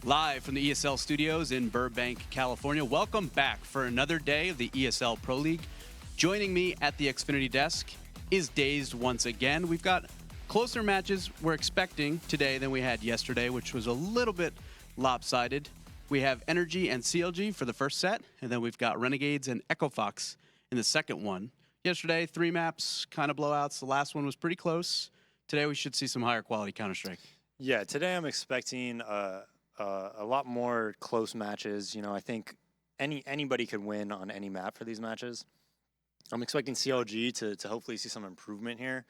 Live from the ESL studios in Burbank, California. Welcome back for another day of the ESL Pro League. Joining me at the Xfinity desk is Dazed once again. We've got closer matches we're expecting today than we had yesterday, which was a little bit lopsided. We have NRG and CLG for the first set, and then we've got Renegades and Echo Fox in the second one. Yesterday, 3 maps, kind of blowouts. The last one was pretty close. Today we should see some higher quality Counter-Strike. Yeah, today I'm expecting a lot more close matches. You know, I think anybody could win on any map for these matches. I'm expecting CLG to hopefully see some improvement here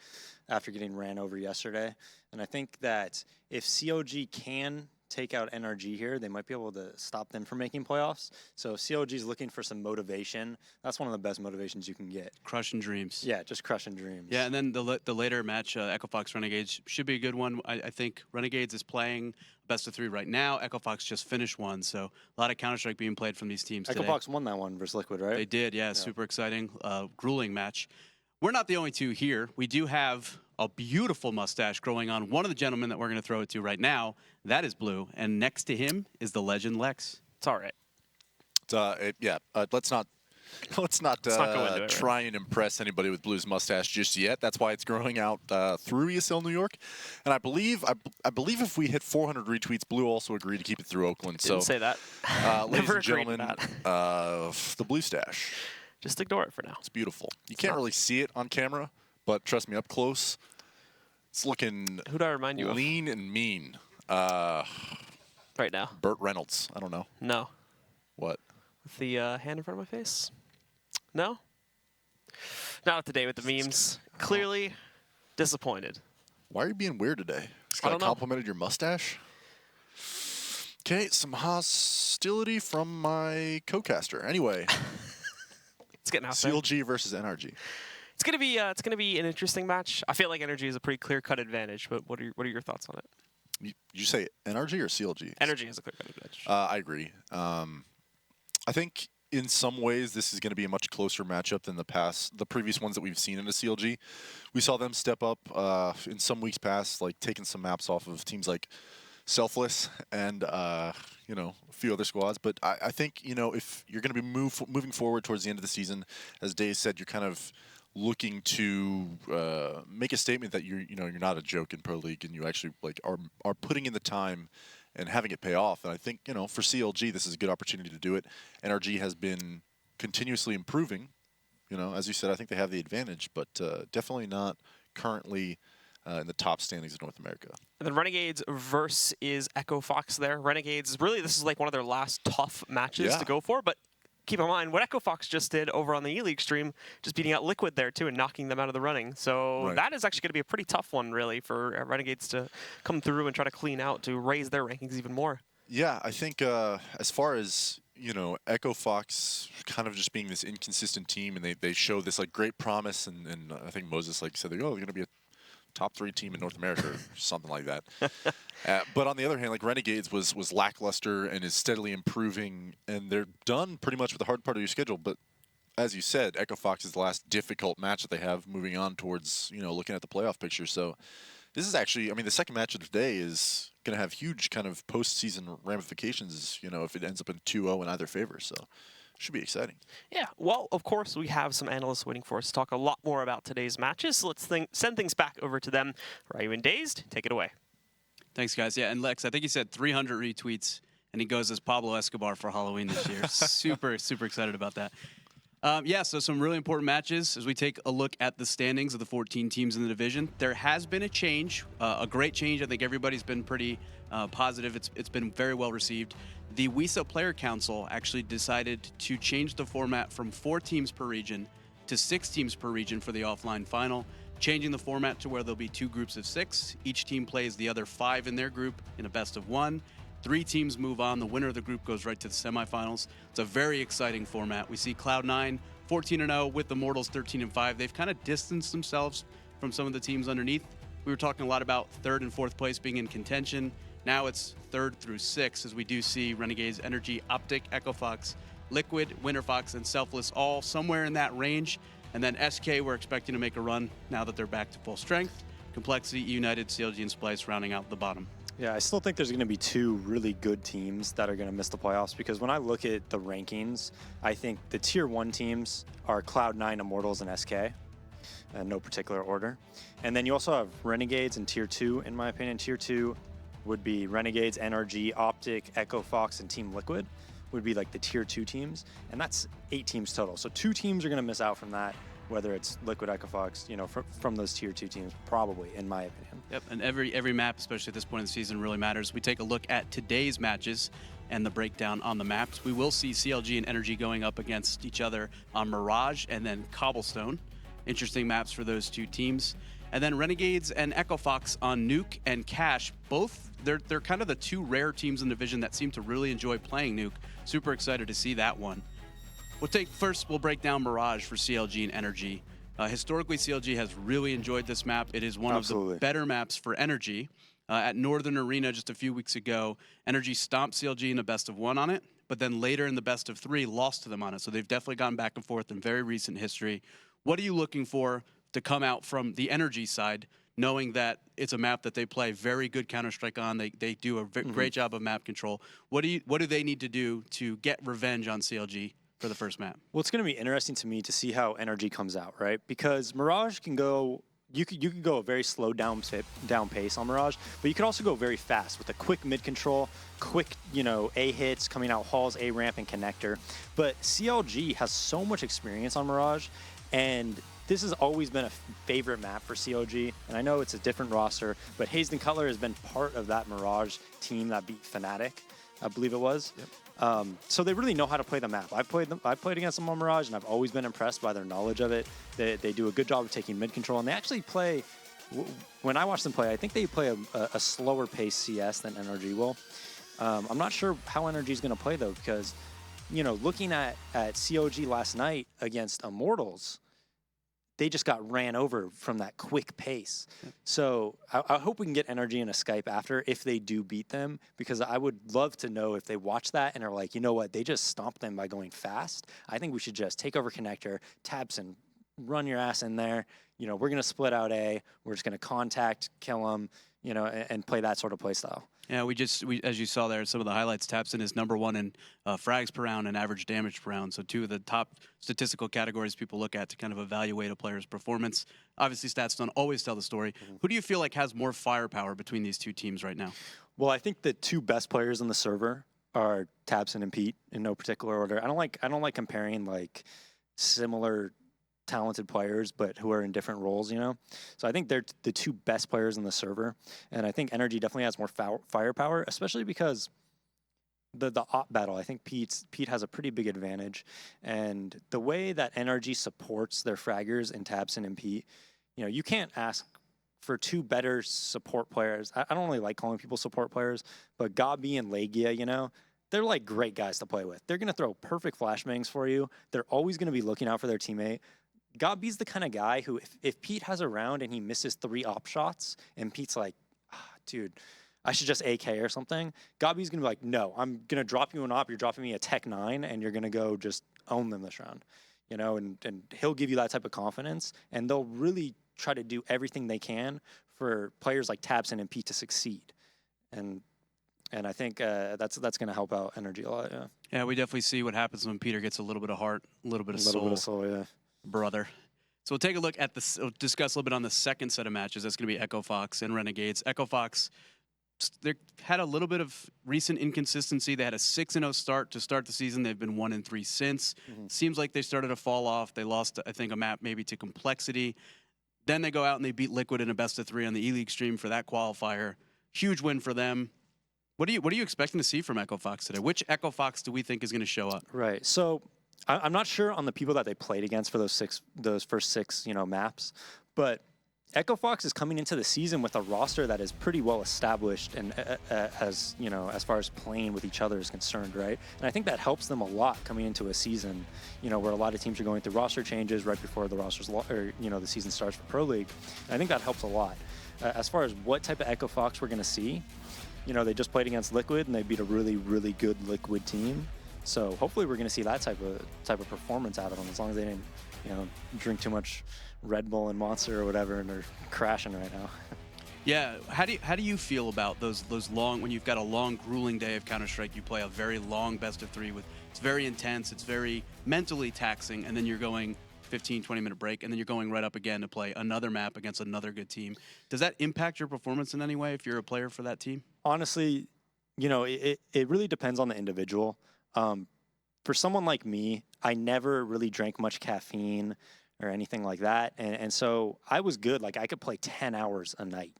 after getting ran over yesterday. And I think that if CLG can take out NRG here, they might be able to stop them from making playoffs. So if CLG is looking for some motivation, that's one of the best motivations you can get. Crushing dreams. Yeah, just crushing dreams. Yeah, and then the later match, Echo Fox Renegades, should be a good one. I think Renegades is playing best of 3 right now. Echo Fox just finished one, so a lot of Counter-Strike being played from these teams Echo today. Fox won that one versus Liquid, right? They did, yeah. Super exciting, grueling match. We're not the only two here. We do have a beautiful mustache growing on one of the gentlemen that we're going to throw it to right now. That is Blue, and next to him is the legend Lex. It's all right. Let's not go into it, try and impress anybody with Blue's mustache just yet. That's why it's growing out through ESL New York, and I believe if we hit 400 retweets, Blue also agreed to keep it through Oakland. Didn't say that. Ladies and gentlemen, the Blue stash. Just ignore it for now. It's beautiful. You can't really see it on camera, but trust me, up close, it's looking Who do I remind you lean and mean. right now? Burt Reynolds. I don't know. No. What? With the hand in front of my face? No? Not up to date with the memes. Clearly disappointed. Why are you being weird today? This I guy don't know. complimented your mustache? Okay, some hostility from my co-caster. Anyway, It's getting out there. CLG versus NRG. It's gonna be an interesting match. I feel like NRG is a pretty clear-cut advantage, but what are your thoughts on it? You say NRG or CLG? NRG has a clear-cut advantage. I agree. I think in some ways this is going to be a much closer matchup than the previous ones that we've seen in the CLG. We saw them step up in some weeks past, like taking some maps off of teams like Selfless and you know, a few other squads. But I think, you know, if you're going to be moving forward towards the end of the season, as Dave said, you're kind of looking to make a statement that you're not a joke in Pro League, and you actually are putting in the time and having it pay off. And I think, you know, for CLG, this is a good opportunity to do it. NRG has been continuously improving. You know, as you said, I think they have the advantage, but definitely not currently in the top standings of North America. And then Renegades versus Echo Fox there. Renegades, really, this is like one of their last tough matches to go for, but keep in mind what Echo Fox just did over on the E-League stream, just beating out Liquid there too and knocking them out of the running. So that is actually going to be a pretty tough one, really, for Renegades to come through and try to clean out to raise their rankings even more. Yeah, I think as far as, you know, Echo Fox kind of just being this inconsistent team, and they show this like great promise, and I think Moses like said, they're going to be a top 3 team in North America or something like that. But on the other hand, like Renegades was lackluster and is steadily improving, and they're done pretty much with the hard part of your schedule. But as you said, Echo Fox is the last difficult match that they have moving on towards, you know, looking at the playoff picture. So this is actually, I mean, the second match of the day is going to have huge kind of postseason ramifications, you know, if it ends up in 2-0 in either favor. So should be exciting. Yeah, well, of course, we have some analysts waiting for us to talk a lot more about today's matches, so let's send things back over to them. Ryu and Dazed, take it away. Thanks, guys. Yeah, and Lex, I think he said 300 retweets, and he goes as Pablo Escobar for Halloween this year. super excited about that. Yeah, so some really important matches as we take a look at the standings of the 14 teams in the division. There has been a change, a great change. I think everybody's been pretty positive. It's been very well received. The WISA Player Council actually decided to change the format from 4 teams per region to 6 teams per region for the offline final, changing the format to where there'll be 2 groups of 6. Each team plays the other 5 in their group in a best of 1. 3 teams move on. The winner of the group goes right to the semifinals. It's a very exciting format. We see Cloud9 14-0 with the Mortals 13-5. They've kind of distanced themselves from some of the teams underneath. We were talking a lot about 3rd and 4th place being in contention. Now it's 3rd through 6th, as we do see Renegades, NRG, Optic, Echo Fox, Liquid, Winter Fox, and Selfless all somewhere in that range. And then SK, we're expecting to make a run now that they're back to full strength. Complexity, United, CLG, and Splice rounding out the bottom. Yeah, I still think there's going to be two really good teams that are going to miss the playoffs because when I look at the rankings, I think the Tier 1 teams are Cloud9, Immortals, and SK, in no particular order. And then you also have Renegades in Tier 2, in my opinion. Tier 2 would be Renegades, NRG, Optic, Echo Fox, and Team Liquid would be like the Tier 2 teams. And that's 8 teams total. So 2 teams are going to miss out from that, whether it's Liquid, Echo Fox, you know, from those Tier 2 teams, probably, in my opinion. Yep, and every map, especially at this point in the season, really matters. We take a look at today's matches and the breakdown on the maps. We will see CLG and NRG going up against each other on Mirage and then Cobblestone. Interesting maps for those two teams. And then Renegades and Echo Fox on Nuke and Cash. Both, they're kind of the two rare teams in the division that seem to really enjoy playing Nuke. Super excited to see that one. We'll break down Mirage for CLG and NRG. Historically, CLG has really enjoyed this map. It is one of the better maps for NRG. At Northern Arena just a few weeks ago, NRG stomped CLG in a best-of-1 on it, but then later in the best-of-3 lost to them on it. So they've definitely gone back and forth in very recent history. What are you looking for to come out from the NRG side, knowing that it's a map that they play very good Counter-Strike on? They do a great job of map control. What do they need to do to get revenge on CLG for the first map? Well, it's going to be interesting to me to see how NRG comes out, right? Because Mirage can go, you could go a very slow down pace on Mirage, but you could also go very fast with a quick mid control, quick, you know, A hits coming out halls, A ramp, and connector. But CLG has so much experience on Mirage, and this has always been a favorite map for CLG, and I know it's a different roster, but Hazen Cutler has been part of that Mirage team that beat Fnatic, I believe it was. Yep. So they really know how to play the map. I've played against them on Mirage, and I've always been impressed by their knowledge of it. They do a good job of taking mid control, and they actually play. When I watch them play, I think they play a slower pace CS than NRG will. I'm not sure how NRG is going to play though, because you know, looking at CLG last night against Immortals, they just got ran over from that quick pace. So I hope we can get NRG in a Skype after if they do beat them, because I would love to know if they watch that and are like, you know what, they just stomped them by going fast. I think we should just take over connector, Tabson, run your ass in there. You know, we're going to split out A. We're just going to contact, kill them, you know, and play that sort of play style. Yeah, we as you saw there in some of the highlights, Tabson is #1 in frags per round and average damage per round. So 2 of the top statistical categories people look at to kind of evaluate a player's performance. Obviously, stats don't always tell the story. Who do you feel like has more firepower between these two teams right now? Well, I think the 2 best players on the server are Tabson and Pete in no particular order. I don't like comparing like similar talented players, but who are in different roles, you know? So I think they're the 2 best players in the server, and I think NRG definitely has more firepower, especially because the op battle, I think Pete has a pretty big advantage, and the way that NRG supports their fraggers in Tabson and Pete, you know, you can't ask for 2 better support players. I don't really like calling people support players, but Gabi and Legia, you know, they're like great guys to play with. They're going to throw perfect flashbangs for you. They're always going to be looking out for their teammate. Gabi's the kind of guy who, if Pete has a round and he misses 3 op shots, and Pete's like, dude, I should just AK or something, Gabi's going to be like, no, I'm going to drop you an op, you're dropping me a Tech 9, and you're going to go just own them this round. You know, and he'll give you that type of confidence, and they'll really try to do everything they can for players like Tabson and Pete to succeed. And I think that's going to help out NRG a lot, yeah. Yeah, we definitely see what happens when Peter gets a little bit of heart, a little bit of soul. Yeah. Brother. So we'll take a look at this, we'll discuss a little bit on the second set of matches. That's going to be Echo Fox and Renegades. Echo Fox, they had a little bit of recent inconsistency. They had a 6-0 start to start the season. They've been 1-3 since. Seems like they started to fall off. They lost, I think, a map maybe to Complexity. Then they go out and they beat Liquid in a best-of-3 on the E-League stream for that qualifier. Huge win for them. What are you expecting to see from Echo Fox today? Which Echo Fox do we think is going to show up? Right. So I'm not sure on the people that they played against for those first 6, you know, maps, but Echo Fox is coming into the season with a roster that is pretty well established, and as you know, as far as playing with each other is concerned, right? And I think that helps them a lot coming into a season, you know, where a lot of teams are going through roster changes right before the the season starts for Pro League. And I think that helps a lot. As far as what type of Echo Fox we're going to see, you know, they just played against Liquid and they beat a really, really good Liquid team. So hopefully we're going to see that type of performance out of them, as long as they didn't, you know, drink too much Red Bull and Monster or whatever and they're crashing right now. Yeah, how do you feel about those long, when you've got a long, grueling day of Counter-Strike, you play a very long best of 3 with, it's very intense, it's very mentally taxing, and then you're going 15, 20-minute break, and then you're going right up again to play another map against another good team. Does that impact your performance in any way if you're a player for that team? Honestly, it really depends on the individual. For someone like me, I never really drank much caffeine or anything like that, and so I was good. Like, I could play 10 hours a night,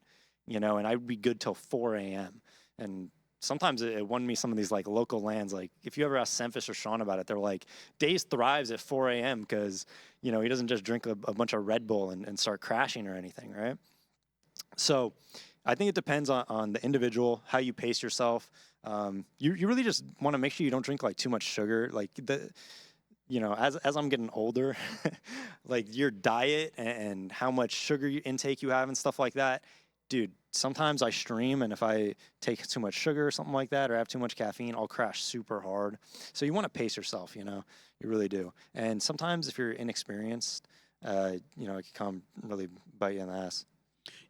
and I'd be good till 4 a.m. And sometimes it won me some of these like local lands. Like, if you ever ask Semphis or Sean about it, they're like, Daze thrives at 4 a.m. because he doesn't just drink a bunch of Red Bull and start crashing or anything, right? So I think it depends on the individual, how you pace yourself. You really just want to make sure you don't drink like too much sugar. Like as I'm getting older, like your diet and how much sugar intake you have and stuff like that, dude, sometimes I stream, and if I take too much sugar or something like that, or have too much caffeine, I'll crash super hard. So you want to pace yourself, you really do. And sometimes if you're inexperienced, it can come really bite you in the ass.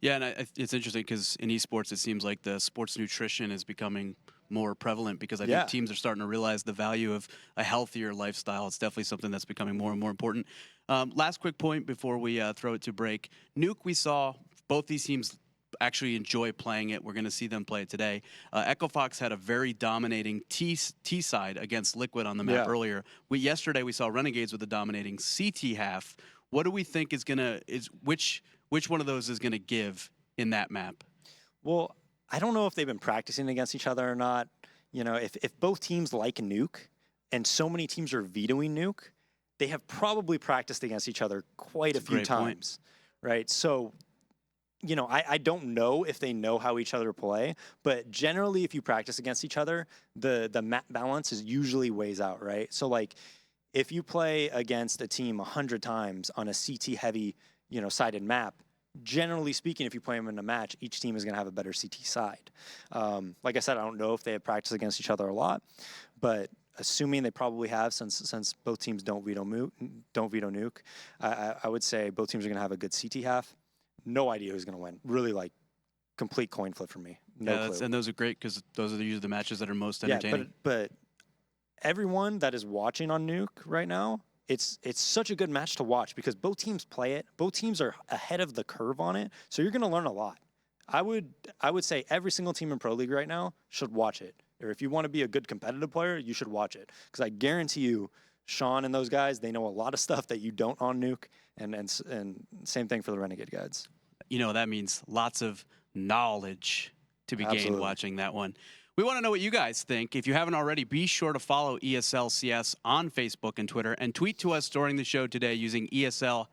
Yeah, and it's interesting because in esports, it seems like the sports nutrition is becoming more prevalent because I think teams are starting to realize the value of a healthier lifestyle. It's definitely something that's becoming more and more important. Last quick point before we throw it to break. Nuke, we saw both these teams actually enjoy playing it. We're going to see them play it today. Echo Fox had a very dominating T side against Liquid on the map earlier. Yesterday we saw Renegades with a dominating CT half. What do we think is which one of those is going to give in that map? Well, I don't know if they've been practicing against each other or not. If both teams like Nuke and so many teams are vetoing Nuke, they have probably practiced against each other quite a few times, right? So, I don't know if they know how each other play, but generally if you practice against each other, the map balance is usually ways out, right? So like if you play against a team 100 times on a CT heavy, sided map, generally speaking, if you play them in a match, each team is going to have a better CT side. Like I said, I don't know if they have practiced against each other a lot, but assuming they probably have, since both teams don't veto Nuke, I would say both teams are going to have a good CT half. No idea who's going to win. Really, like, complete coin flip for me. No clue. And those are great because those are usually the matches that are most entertaining. Yeah, but everyone that is watching on Nuke right now, it's such a good match to watch because both teams play it. Both teams are ahead of the curve on it, so you're going to learn a lot. I would say every single team in Pro League right now should watch it. Or if you want to be a good competitive player, you should watch it because I guarantee you, Sean and those guys, they know a lot of stuff that you don't on Nuke, and same thing for the Renegade guys. That means lots of knowledge to be gained watching that one. We want to know what you guys think. If you haven't already, be sure to follow ESL CS on Facebook and Twitter, and tweet to us during the show today using ESL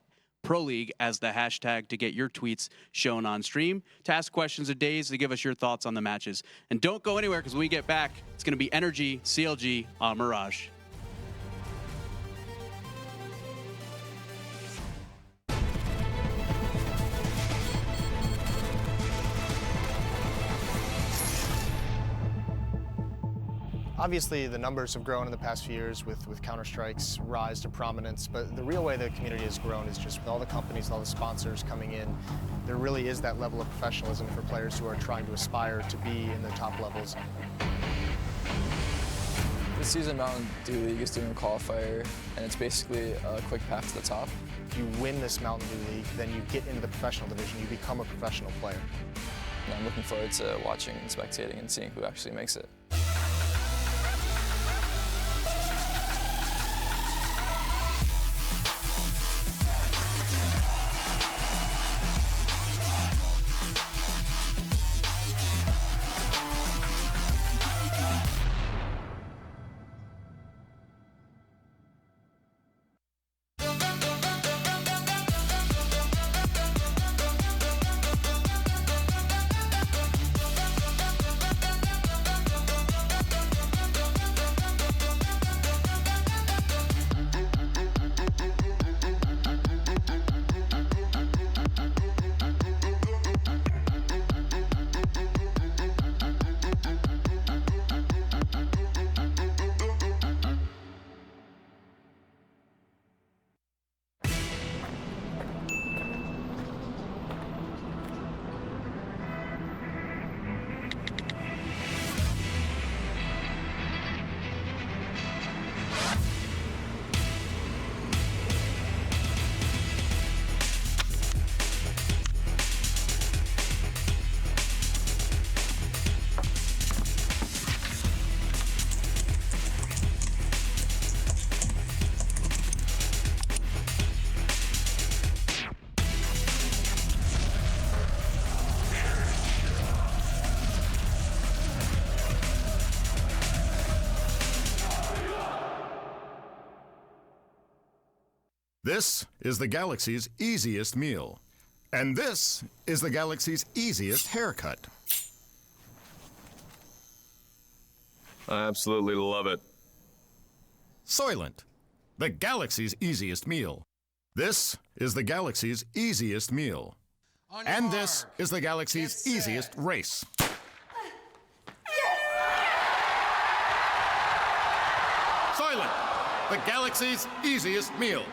Pro League as the hashtag to get your tweets shown on stream, to ask questions of Daze, to give us your thoughts on the matches. And don't go anywhere because when we get back, it's going to be NRG CLG on Mirage. Obviously, the numbers have grown in the past few years with Counter-Strike's rise to prominence, but the real way the community has grown is just with all the companies, all the sponsors coming in. There really is that level of professionalism for players who are trying to aspire to be in the top levels. The season Mountain Dew League is doing a qualifier, and it's basically a quick path to the top. If you win this Mountain Dew League, then you get into the professional division, you become a professional player. And I'm looking forward to watching and spectating and seeing who actually makes it. This is the galaxy's easiest meal. And this is the galaxy's easiest haircut. I absolutely love it. Soylent, the galaxy's easiest meal. This is the galaxy's easiest meal. And this is the galaxy's easiest race. Soylent, the galaxy's easiest meal.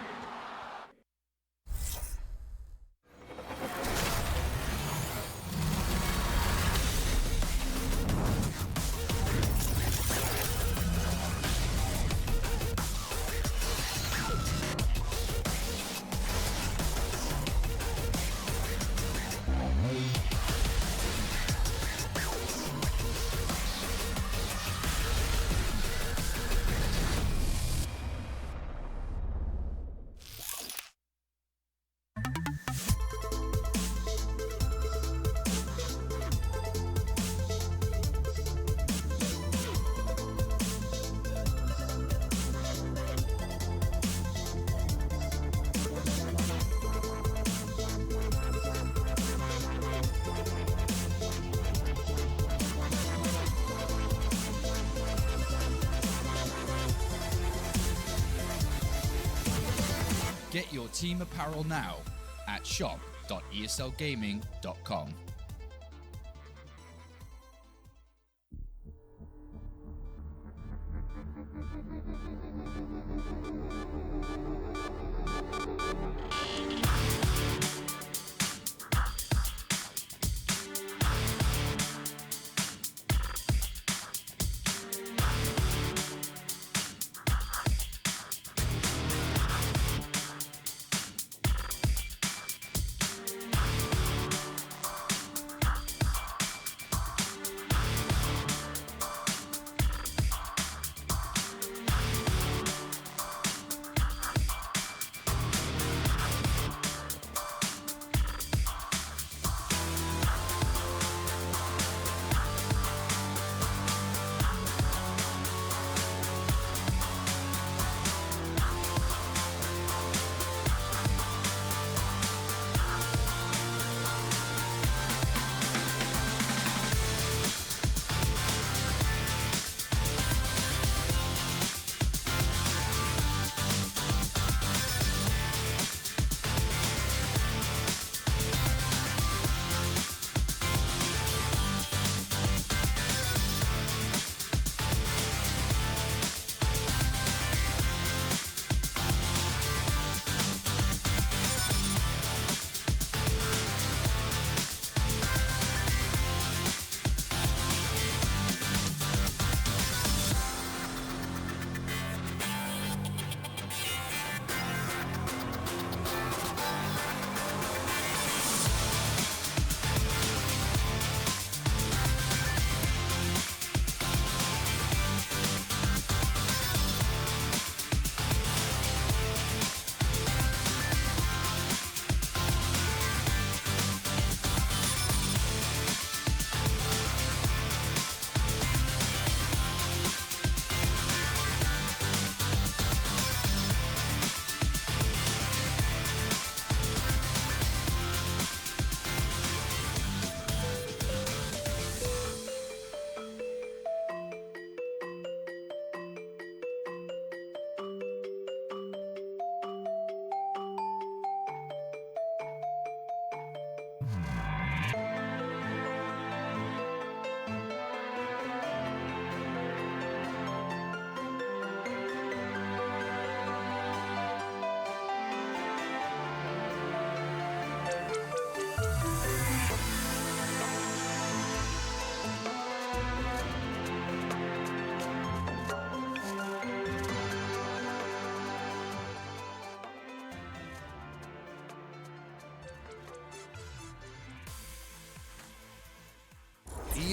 Get your team apparel now at shop.eslgaming.com.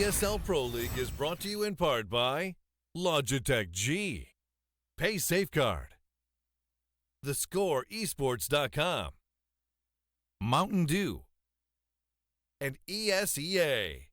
ESL Pro League is brought to you in part by Logitech G, Pay Safeguard, TheScoreEsports.com, Mountain Dew, and ESEA.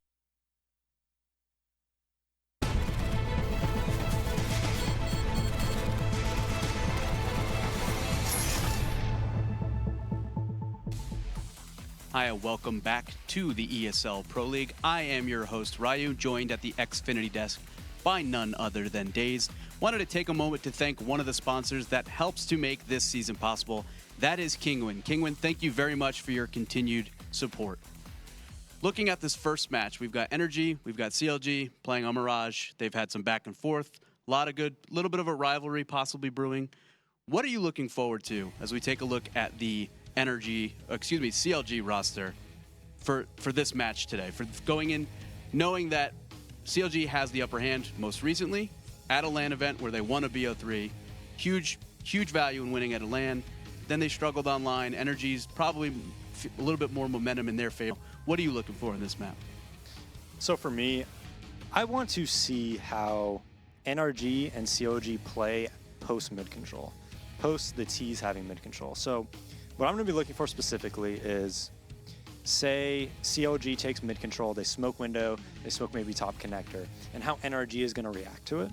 Hi, and welcome back to the ESL Pro League. I am your host, Ryu, joined at the Xfinity desk by none other than Daze. Wanted to take a moment to thank one of the sponsors that helps to make this season possible. That is Kingwin. Kingwin, thank you very much for your continued support. Looking at this first match, we've got NRG, we've got CLG playing on Mirage. They've had some back and forth, a lot of good, little bit of a rivalry possibly brewing. What are you looking forward to as we take a look at the CLG roster for this match today? For going in, knowing that CLG has the upper hand most recently at a LAN event where they won a BO3. Huge value in winning at a LAN. Then they struggled online. NRG's probably a little bit more momentum in their favor. What are you looking for in this map? So for me, I want to see how NRG and CLG play post mid control, post the T's having mid control. So what I'm going to be looking for specifically is, say CLG takes mid control, they smoke window, they smoke maybe top connector, and how NRG is going to react to it.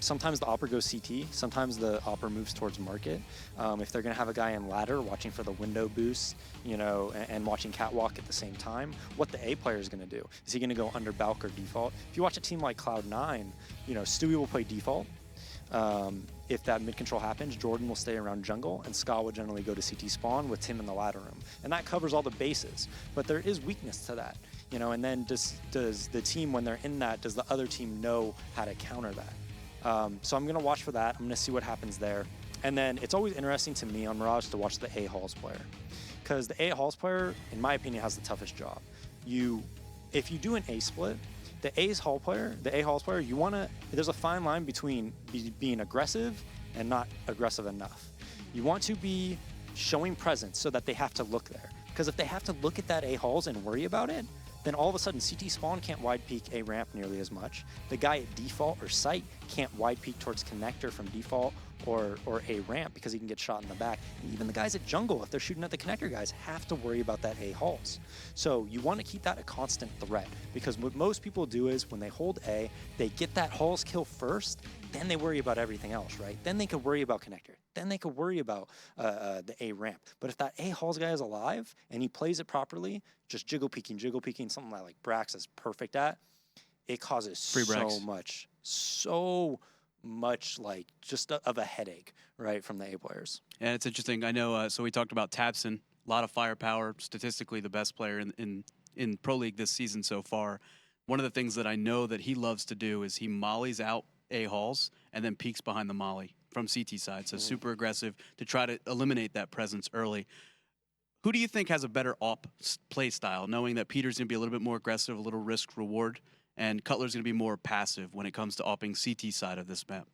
Sometimes the opper goes CT, sometimes the opper moves towards market. If they're going to have a guy in ladder watching for the window boost, you know, and watching catwalk at the same time, what the A player is going to do. Is he going to go under Balk or default? If you watch a team like Cloud9, you know, Stewie will play default. If that mid-control happens, Jordan will stay around jungle, and Ska will generally go to CT spawn with Tim in the ladder room. And that covers all the bases. But there is weakness to that, you know, and then does the team, when they're in that, does the other team know how to counter that? So I'm going to watch for that. I'm going to see what happens there. And then it's always interesting to me on Mirage to watch the A Halls player. Because the A Halls player, in my opinion, has the toughest job. If you do an A split, the A Halls player, there's a fine line between being aggressive and not aggressive enough. You want to be showing presence so that they have to look there. Because if they have to look at that A Halls and worry about it, then all of a sudden CT spawn can't wide peek A ramp nearly as much. The guy at default or site can't wide peek towards connector from default or A ramp because he can get shot in the back. And even the guys at jungle, if they're shooting at the connector guys, have to worry about that A Halls. So you want to keep that a constant threat, because what most people do is when they hold A, they get that Halls kill first, then they worry about everything else, right? Then they could worry about connector. Then they could worry about the A ramp. But if that A Halls guy is alive and he plays it properly, just jiggle peeking, something like Brax is perfect at, it causes so much like just of a headache, right, from the A players. And it's interesting. I know, so we talked about Tabson, a lot of firepower, statistically the best player in Pro League this season so far. One of the things that I know that he loves to do is he mollies out A Halls and then peeks behind the molly from CT side. So super aggressive to try to eliminate that presence early. Who do you think has a better op play style, knowing that Peter's going to be a little bit more aggressive, a little risk reward, and Cutler's going to be more passive when it comes to opping CT side of this map?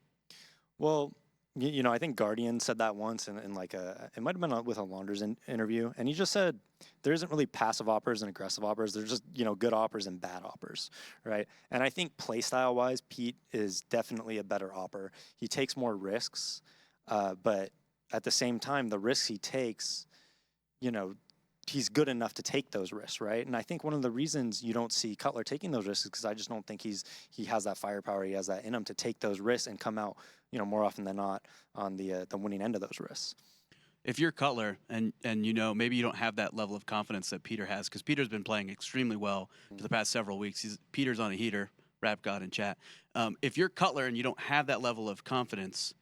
Well, you know, I think Guardian said that once in like it might have been with a Launders interview, and he just said there isn't really passive oppers and aggressive oppers. There's just, you know, good oppers and bad oppers, right? And I think playstyle wise, Pete is definitely a better opper. He takes more risks, but at the same time, the risks he takes, you know, he's good enough to take those risks, right? And I think one of the reasons you don't see Cutler taking those risks is because I just don't think he has that firepower, he has that in him to take those risks and come out, you know, more often than not on the winning end of those risks. If you're Cutler and you know, maybe you don't have that level of confidence that Peter has, because Peter's been playing extremely well for the past several weeks. Peter's on a heater, Rap God in chat. If you're Cutler and you don't have that level of confidence,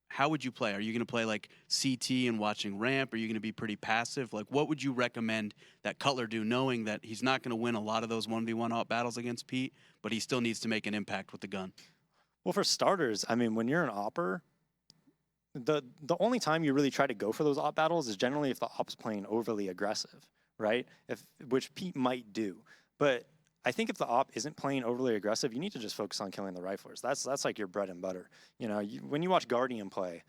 how would you play? Are you going to play like CT and watching ramp? Are you going to be pretty passive? Like, what would you recommend that Cutler do, knowing that he's not going to win a lot of those 1v1 op battles against Pete, but he still needs to make an impact with the gun? Well, for starters, I mean, when you're an opper, the only time you really try to go for those op battles is generally if the op's playing overly aggressive, right? Which Pete might do. But I think if the op isn't playing overly aggressive, you need to just focus on killing the riflers. That's like your bread and butter. You know, when you watch Guardian play,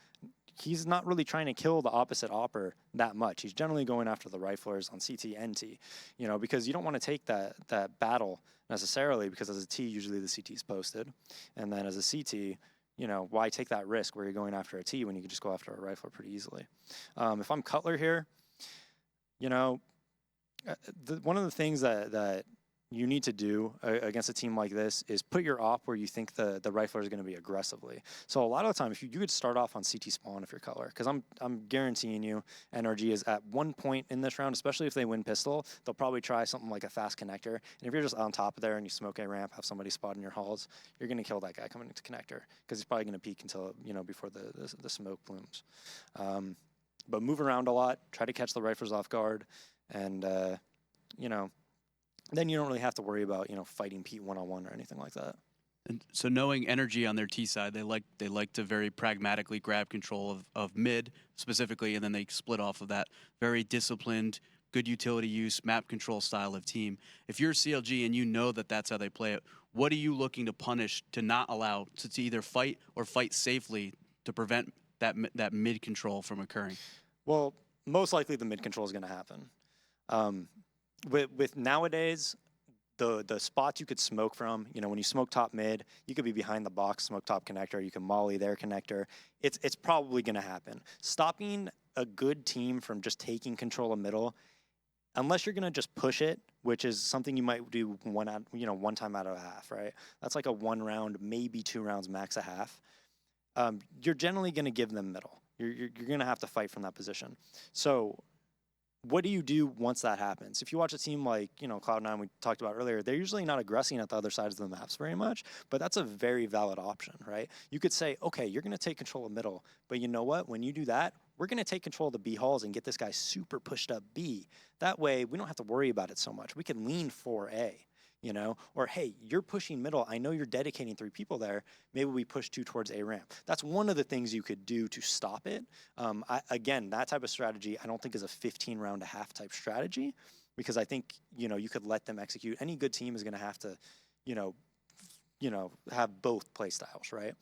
he's not really trying to kill the opposite opper that much. He's generally going after the riflers on CT and T, you know, because you don't want to take that battle necessarily, because as a T, usually the CT is posted. And then as a CT, you know, why take that risk where you're going after a T when you can just go after a rifler pretty easily? If I'm Cutler here, you know, one of the things that you need to do against a team like this is put your op where you think the rifler is going to be aggressively. So a lot of the time, if you could start off on CT spawn if you're color, because I'm guaranteeing you NRG is at one point in this round, especially if they win pistol, they'll probably try something like a fast connector. And if you're just on top of there and you smoke a ramp, have somebody spot in your halls, you're going to kill that guy coming into connector because he's probably going to peek until, you know, before the smoke blooms. But move around a lot, try to catch the riflers off guard, and you know, then you don't really have to worry about, you know, fighting Pete one-on-one or anything like that. And so knowing NRG on their T side, they like to very pragmatically grab control of mid specifically, and then they split off of that. Very disciplined, good utility use, map control style of team. If you're CLG and you know that that's how they play it, what are you looking to punish to not allow to either fight or fight safely to prevent that mid control from occurring? Well, most likely the mid control is going to happen. With nowadays, the spots you could smoke from, you know, when you smoke top mid, you could be behind the box, smoke top connector, you can molly their connector. It's probably going to happen. Stopping a good team from just taking control of middle, unless you're going to just push it, which is something you might do one time out of a half, right? That's like a 1 round, maybe 2 rounds max a half. You're generally going to give them middle. You're going to have to fight from that position. So what do you do once that happens? If you watch a team like, you know, Cloud9 we talked about earlier, they're usually not aggressing at the other sides of the maps very much, but that's a very valid option, right? You could say, okay, you're going to take control of middle, but you know what? When you do that, we're going to take control of the B halls and get this guy super pushed up B. That way, we don't have to worry about it so much. We can lean for A. You know, or hey, you're pushing middle. I know you're dedicating 3 people there. Maybe we push 2 towards A ramp. That's one of the things you could do to stop it. Again, that type of strategy, I don't think is a 15 round a half type strategy, because I think, you know, you could let them execute. Any good team is going to have to, you know, have both play styles, right?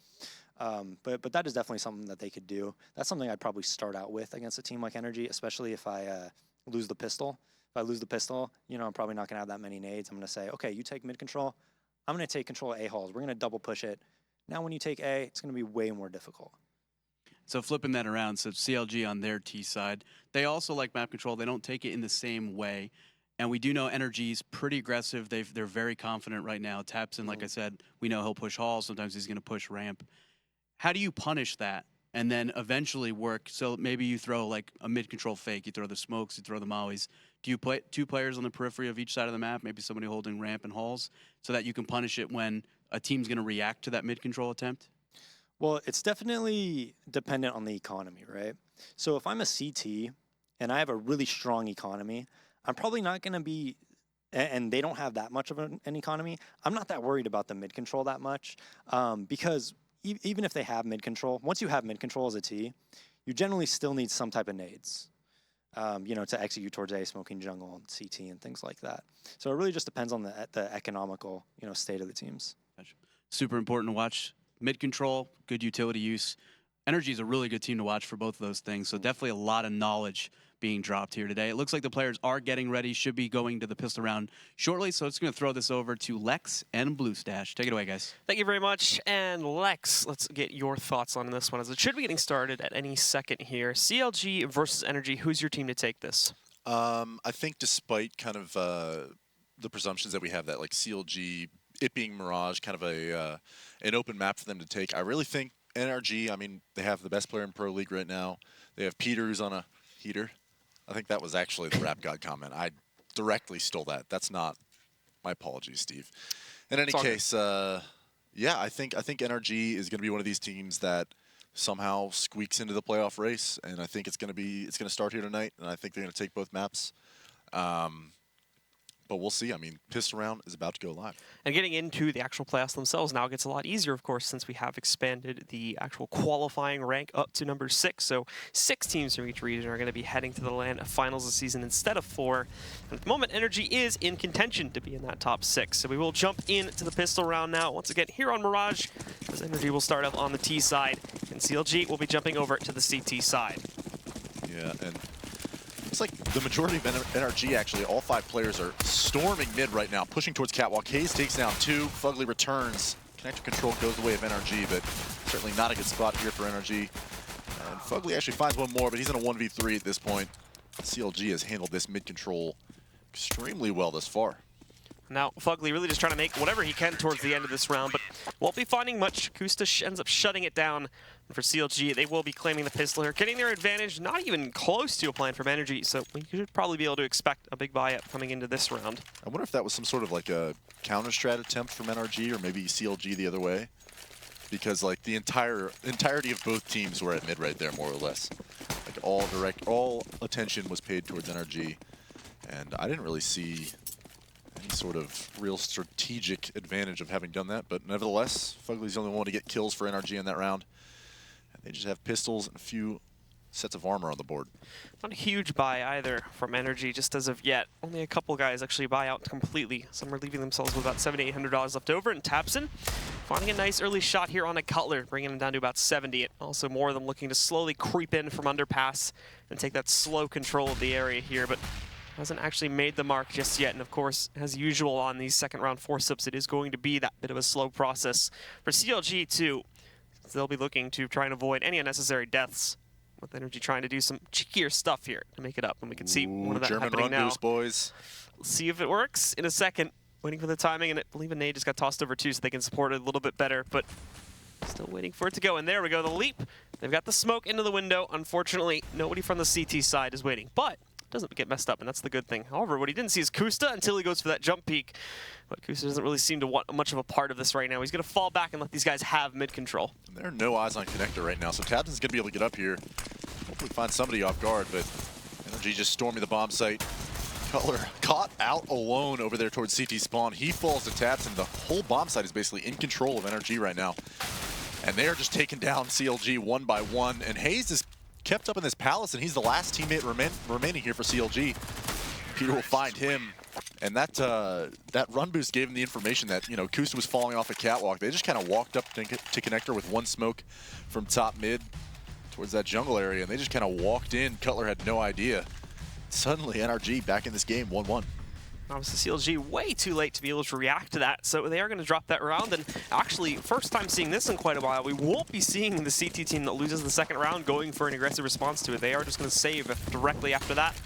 But that is definitely something that they could do. That's something I'd probably start out with against a team like NRG, especially if I lose the pistol. If I lose the pistol, you know, I'm probably not going to have that many nades. I'm going to say, okay, you take mid control. I'm going to take control of A halls. We're going to double push it. Now when you take A, it's going to be way more difficult. So flipping that around, so CLG on their T side, they also like map control. They don't take it in the same way. And we do know NRG's pretty aggressive. They're very confident right now. Tapson, like I said, we know he'll push halls. Sometimes he's going to push ramp. How do you punish that and then eventually work? So maybe you throw like a mid control fake. You throw the smokes, you throw the mollies. Do you put 2 players on the periphery of each side of the map, maybe somebody holding ramp and halls, so that you can punish it when a team's going to react to that mid control attempt? Well, it's definitely dependent on the economy, right? So if I'm a CT and I have a really strong economy, I'm probably not going to be, and they don't have that much of an economy, I'm not that worried about the mid control that much, because even if they have mid control, once you have mid control as a T, you generally still need some type of nades. You know, to execute towards A, smoking jungle, and CT, and things like that. So it really just depends on the economical, you know, state of the teams. Gotcha. Super important to watch. Mid control, good utility use. NRG is a really good team to watch for both of those things. So definitely a lot of knowledge being dropped here today. It looks like the players are getting ready, should be going to the pistol round shortly. So it's going to throw this over to Lex and Blue Stash. Take it away, guys. Thank you very much. And Lex, let's get your thoughts on this one, as it should be getting started at any second here. CLG versus NRG. Who's your team to take this? I think despite kind of the presumptions that we have that like CLG, it being Mirage, kind of an open map for them to take, I really think NRG, I mean, they have the best player in Pro League right now. They have Peter, who's on a heater. I think that was actually the Rap God comment. I directly stole that. That's not. My apologies, Steve. In any case, yeah, I think NRG is going to be one of these teams that somehow squeaks into the playoff race, and I think it's going to start here tonight, and I think they're going to take both maps. But we'll see. I mean, pistol round is about to go live. And getting into the actual playoffs themselves now gets a lot easier, of course, since we have expanded the actual qualifying rank up to number 6. So 6 teams from each region are going to be heading to the LAN finals this season instead of 4. And at the moment, NRG is in contention to be in that top 6. So we will jump into the pistol round now. Once again, here on Mirage, as NRG will start up on the T side, and CLG will be jumping over to the CT side. Yeah, and it's like the majority of NRG, actually, all 5 players are storming mid right now, pushing towards Catwalk. Hayes takes down 2. Fugly returns. Connector control goes the way of NRG, but certainly not a good spot here for NRG. And Fugly actually finds one more, but he's in a 1v3 at this point. CLG has handled this mid control extremely well thus far. Now, Fugly really just trying to make whatever he can towards the end of this round, but won't be finding much. Kusta ends up shutting it down. And for CLG, they will be claiming the pistol here, getting their advantage, not even close to a plan from NRG, so we should probably be able to expect a big buy-up coming into this round. I wonder if that was some sort of like a counter-strat attempt from NRG or maybe CLG the other way. Because like the entirety of both teams were at mid right there, more or less. Like all attention was paid towards NRG. And I didn't really see any sort of real strategic advantage of having done that, but nevertheless, Fugly's the only one to get kills for NRG in that round. And they just have pistols and a few sets of armor on the board. Not a huge buy either from NRG just as of yet. Only a couple guys actually buy out completely. Some are leaving themselves with about $700 to $800 left over, and Tabson finding a nice early shot here on a Cutler, bringing him down to about 70. Also more of them looking to slowly creep in from underpass and take that slow control of the area here, but hasn't actually made the mark just yet. And of course, as usual on these second round forceps, it is going to be that bit of a slow process. For CLG too, they'll be looking to try and avoid any unnecessary deaths, with NRG trying to do some cheekier stuff here to make it up. And we can see one of that German happening run now. boost, boys. We'll see if it works in a second. Waiting for the timing, and I believe a nade just got tossed over too, so they can support it a little bit better, but still waiting for it to go. And there we go, the leap. They've got the smoke into the window. Unfortunately, nobody from the CT side is waiting, but doesn't get messed up, and that's the good thing. However, what he didn't see is Kusta until he goes for that jump peek. But Kusta doesn't really seem to want much of a part of this right now. He's going to fall back and let these guys have mid-control. There are no eyes on connector right now, so Tabson's going to be able to get up here. Hopefully find somebody off guard, but NRG just storming the bomb site. Cutler caught out alone over there towards CT spawn. He falls to Tabson. The whole bomb site is basically in control of NRG right now. And they are just taking down CLG one by one, and Hayes is kept up in this palace, and he's the last teammate remaining here for CLG. Peter will find him, and that run boost gave him the information that, you know, Kusta was falling off a catwalk. They just kind of walked up to connector with one smoke from top mid towards that jungle area, and they just kind of walked in. Cutler had no idea. Suddenly, NRG back in this game, 1-1. Obviously, CLG way too late to be able to react to that, so they are going to drop that round. And actually, first time seeing this in quite a while, we won't be seeing the CT team that loses the second round going for an aggressive response to it. They are just going to save directly after that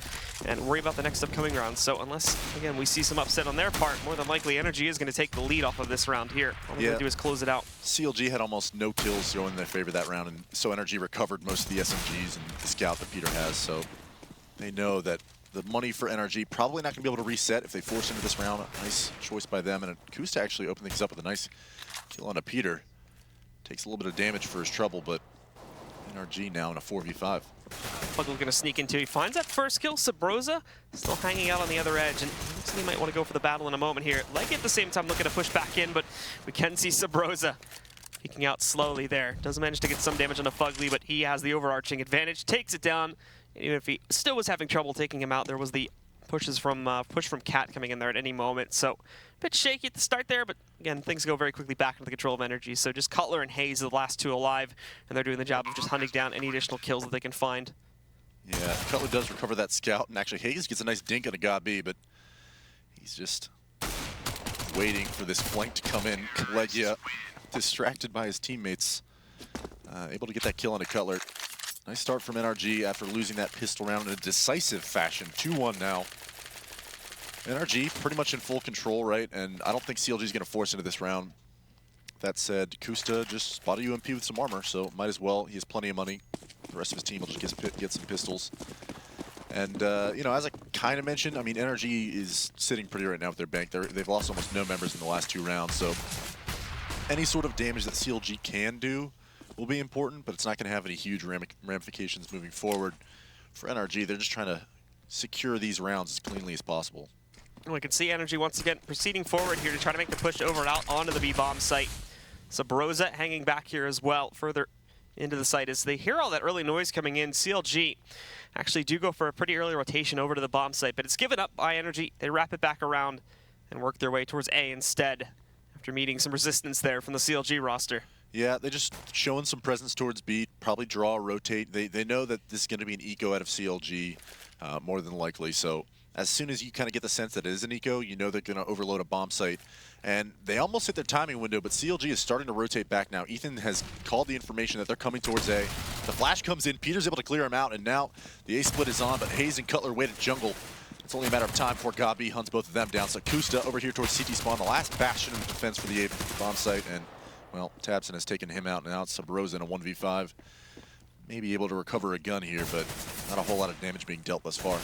and worry about the next upcoming round. So unless, again, we see some upset on their part, more than likely NRG is going to take the lead off of this round here. All they're going to do is close it out. CLG had almost no kills going in their favor that round, and so NRG recovered most of the SMGs and the scout that Peter has, so they know that the money for NRG probably not going to be able to reset if they force into this round. A nice choice by them, and Kusta actually opened things up with a nice kill on a Peter. Takes a little bit of damage for his trouble, but NRG now in a 4v5. Fugly going to sneak into. He finds that first kill. Sabrosa still hanging out on the other edge, and looks like he might want to go for the battle in a moment here. Like at the same time looking to push back in, but we can see Sabrosa peeking out slowly there. Doesn't manage to get some damage on the Fugly, but he has the overarching advantage. Takes it down. Even if he still was having trouble taking him out, there was the push from Cat coming in there at any moment. So a bit shaky at the start there, but again, things go very quickly back into the control of NRG. So just Cutler and Hayes are the last two alive, and they're doing the job of just hunting down any additional kills that they can find. Yeah, Cutler does recover that scout, and actually Hayes gets a nice dink on a God B, but he's just waiting for this flank to come in. Legia distracted by his teammates, able to get that kill on a Cutler. Nice start from NRG after losing that pistol round in a decisive fashion. 2-1 now. NRG pretty much in full control, right? And I don't think CLG is going to force into this round. That said, Kusta just spotted UMP with some armor, so might as well. He has plenty of money. The rest of his team will just get some pistols. And, you know, as I kind of mentioned, I mean, NRG is sitting pretty right now with their bank. They've lost almost no members in the last two rounds, so any sort of damage that CLG can do will be important, but it's not going to have any huge ramifications moving forward. For NRG, they're just trying to secure these rounds as cleanly as possible. And we can see NRG once again proceeding forward here to try to make the push over and out onto the B-bomb site. Sabrosa hanging back here as well, further into the site. As they hear all that early noise coming in, CLG actually do go for a pretty early rotation over to the bomb site, but it's given up by NRG. They wrap it back around and work their way towards A instead, after meeting some resistance there from the CLG roster. Yeah, they're just showing some presence towards B, probably draw, rotate. They know that this is going to be an eco out of CLG, more than likely. So as soon as you kind of get the sense that it is an eco, you know they're going to overload a bomb site. And they almost hit their timing window, but CLG is starting to rotate back now. Ethan has called the information that they're coming towards A. The flash comes in, Peter's able to clear him out, and now the A split is on, but Hayes and Cutler wait at jungle. It's only a matter of time before Gabi hunts both of them down. So Kusta over here towards CT spawn, the last bastion of defense for the A bomb site, and well, tabseN has taken him out, and now it's Sub Rosa in a 1v5. Maybe able to recover a gun here, but not a whole lot of damage being dealt thus far.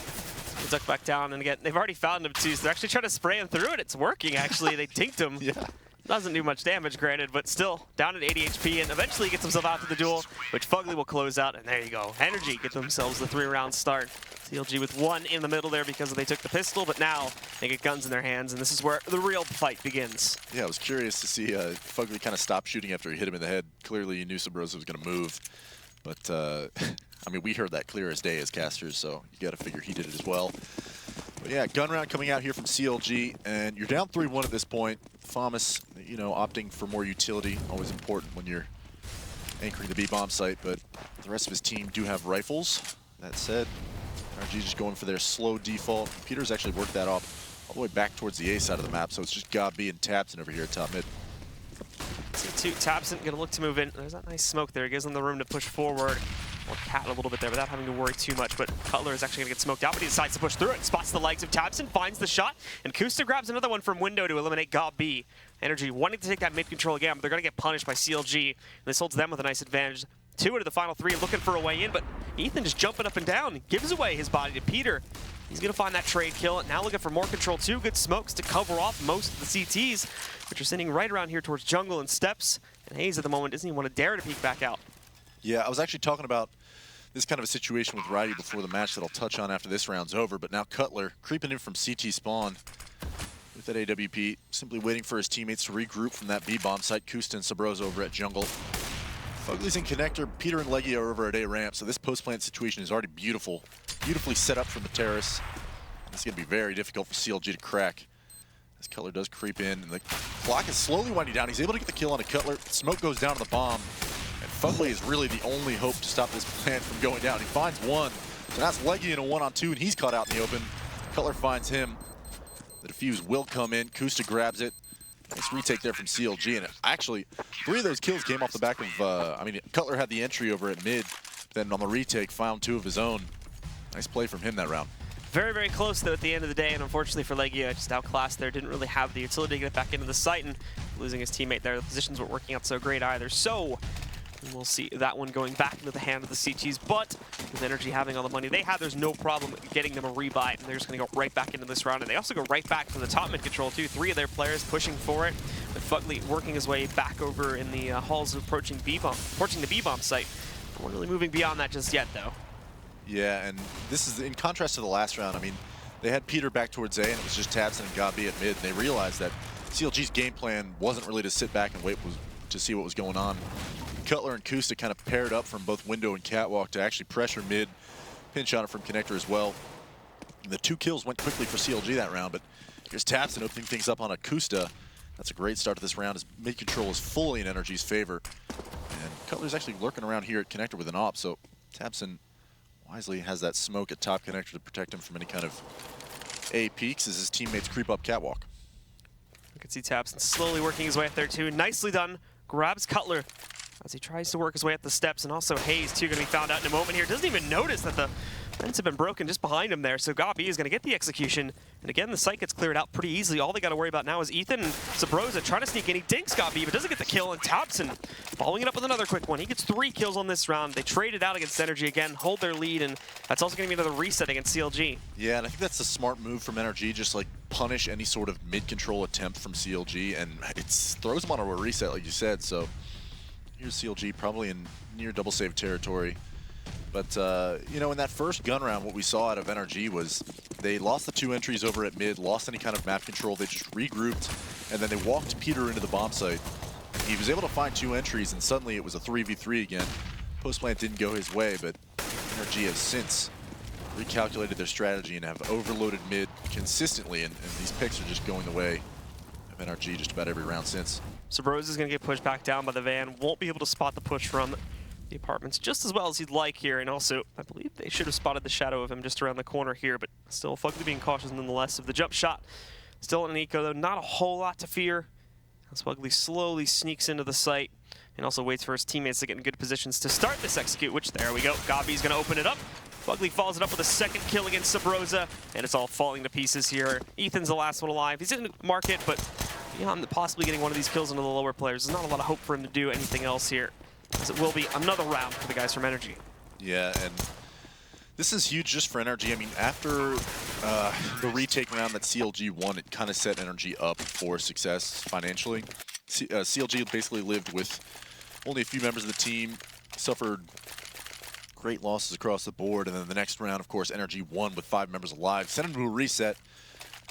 He ducked back down, and again, they've already found him too, so they're actually trying to spray him through it. It's working, actually. They tinked him. Yeah. Doesn't do much damage, granted, but still down at 80 HP, and eventually gets himself out to the duel, which Fugly will close out, and there you go. NRG get themselves the 3-round start. CLG with 1 in the middle there because they took the pistol, but now they get guns in their hands, and this is where the real fight begins. Yeah, I was curious to see Fugly kind of stop shooting after he hit him in the head. Clearly, he knew Sub Rosa was going to move, but I mean, we heard that clear as day as casters, so you got to figure he did it as well. But yeah, gun round coming out here from CLG, and you're down 3-1 at this point. Famas, you know, opting for more utility, always important when you're anchoring the B-bomb site, but the rest of his team do have rifles. That said, NRG just going for their slow default. Peter's actually worked that off all the way back towards the A side of the map, so it's just Gabi and tabseN over here at top mid. So tabseN gonna look to move in. There's that nice smoke there. It gives them the room to push forward. Or cat a little bit there without having to worry too much, but Cutler is actually going to get smoked out, but he decides to push through it. Spots the legs of tabseN, finds the shot, and Kusta grabs another one from window to eliminate Gabi. NRG wanting to take that mid control again, but they're going to get punished by CLG, and this holds them with a nice advantage. 2 out of the final 3 looking for a way in, but Ethan just jumping up and down, gives away his body to Peter. He's going to find that trade kill, now looking for more control. 2 good smokes to cover off most of the CTs, which are sitting right around here towards jungle and steps, and Hayes at the moment doesn't even want to dare to peek back out. Yeah, I was actually talking about this kind of a situation with Righty before the match that I'll touch on after this round's over, but now Cutler creeping in from CT spawn with that AWP, simply waiting for his teammates to regroup from that B-bomb site. Kusta and Sub Rosa over at jungle. Fugly's in connector, Peter and Leggy are over at A ramp, so this post-plant situation is already beautifully set up from the terrace. It's going to be very difficult for CLG to crack. As Cutler does creep in, and the clock is slowly winding down. He's able to get the kill on a Cutler. Smoke goes down on the bomb. And Fugly is really the only hope to stop this plant from going down. He finds one, so that's Leggy in a 1-on-2, and he's caught out in the open. Cutler finds him. The defuse will come in. Kusta grabs it. Nice retake there from CLG, and actually, 3 of those kills came off the back of, I mean, Cutler had the entry over at mid, then on the retake, found 2 of his own. Nice play from him that round. Very, very close, though, at the end of the day, and unfortunately for Leggy, just outclassed there. Didn't really have the utility to get back into the site, and losing his teammate there. The positions weren't working out so great either. So we'll see that one going back into the hand of the CTs, but with NRG having all the money they have, there's no problem getting them a rebuy, and they're just going to go right back into this round. And they also go right back to the top mid control, too. 3 of their players pushing for it, with Fugly working his way back over in the halls approaching the B-bomb site. We're really moving beyond that just yet, though. Yeah, and this is in contrast to the last round. I mean, they had Peter back towards A, and it was just tabseN and Gabi at mid, and they realized that CLG's game plan wasn't really to sit back and wait to see what was going on. Cutler and Kusta kind of paired up from both window and catwalk to actually pressure mid, pinch on it from connector as well. And the 2 kills went quickly for CLG that round, but here's tabseN opening things up on a Kusta. That's a great start to this round as mid control is fully in NRG's favor. And Cutler's actually lurking around here at connector with an op, so tabseN wisely has that smoke at top connector to protect him from any kind of A peaks as his teammates creep up catwalk. You can see tabseN slowly working his way up there too. Nicely done. Grabs Cutler as he tries to work his way up the steps, and also Hayes too going to be found out in a moment here. Doesn't even notice that the fence have been broken just behind him there, so Gabi is going to get the execution. And again, the site gets cleared out pretty easily. All they got to worry about now is Ethan and Sub Rosa trying to sneak in. He dinks Gabi, but doesn't get the kill, and tabseN following it up with another quick one. He gets 3 kills on this round. They trade it out against NRG again, hold their lead, and that's also going to be another reset against CLG. Yeah, and I think that's a smart move from NRG, just like punish any sort of mid-control attempt from CLG, and it throws them on a reset, like you said, so here's CLG probably in near double save territory. But, you know, in that first gun round, what we saw out of NRG was they lost the 2 entries over at mid, lost any kind of map control. They just regrouped, and then they walked Peter into the bomb site. He was able to find 2 entries, and suddenly it was a 3v3 again. Post-plant didn't go his way, but NRG has since recalculated their strategy and have overloaded mid consistently, and these picks are just going the way of NRG just about every round since. Sub Rosa is going to get pushed back down by the van. Won't be able to spot the push from the apartments just as well as he'd like here, and also I believe they should have spotted the shadow of him just around the corner here, but still Fugly being cautious nonetheless of the jump shot. Still an eco though, not a whole lot to fear as Fugly slowly sneaks into the site and also waits for his teammates to get in good positions to start this execute, which there we go. Gabi's going to open it up. Fugly follows it up with a second kill against Sabrosa, and it's all falling to pieces here. Ethan's the last one alive. He's in the market, but beyond possibly getting one of these kills into the lower players, there's not a lot of hope for him to do anything else here, as it will be another round for the guys from NRG. Yeah, and this is huge just for NRG. I mean, after the retake round that CLG won, it kind of set NRG up for success financially. CLG basically lived with only a few members of the team, suffered great losses across the board, and then the next round, of course, NRG won with 5 members alive, sent them to a reset.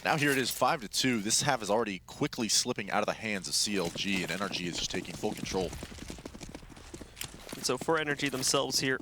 Now here it is, 5-2. This half is already quickly slipping out of the hands of CLG, and NRG is just taking full control. And so for NRG themselves here,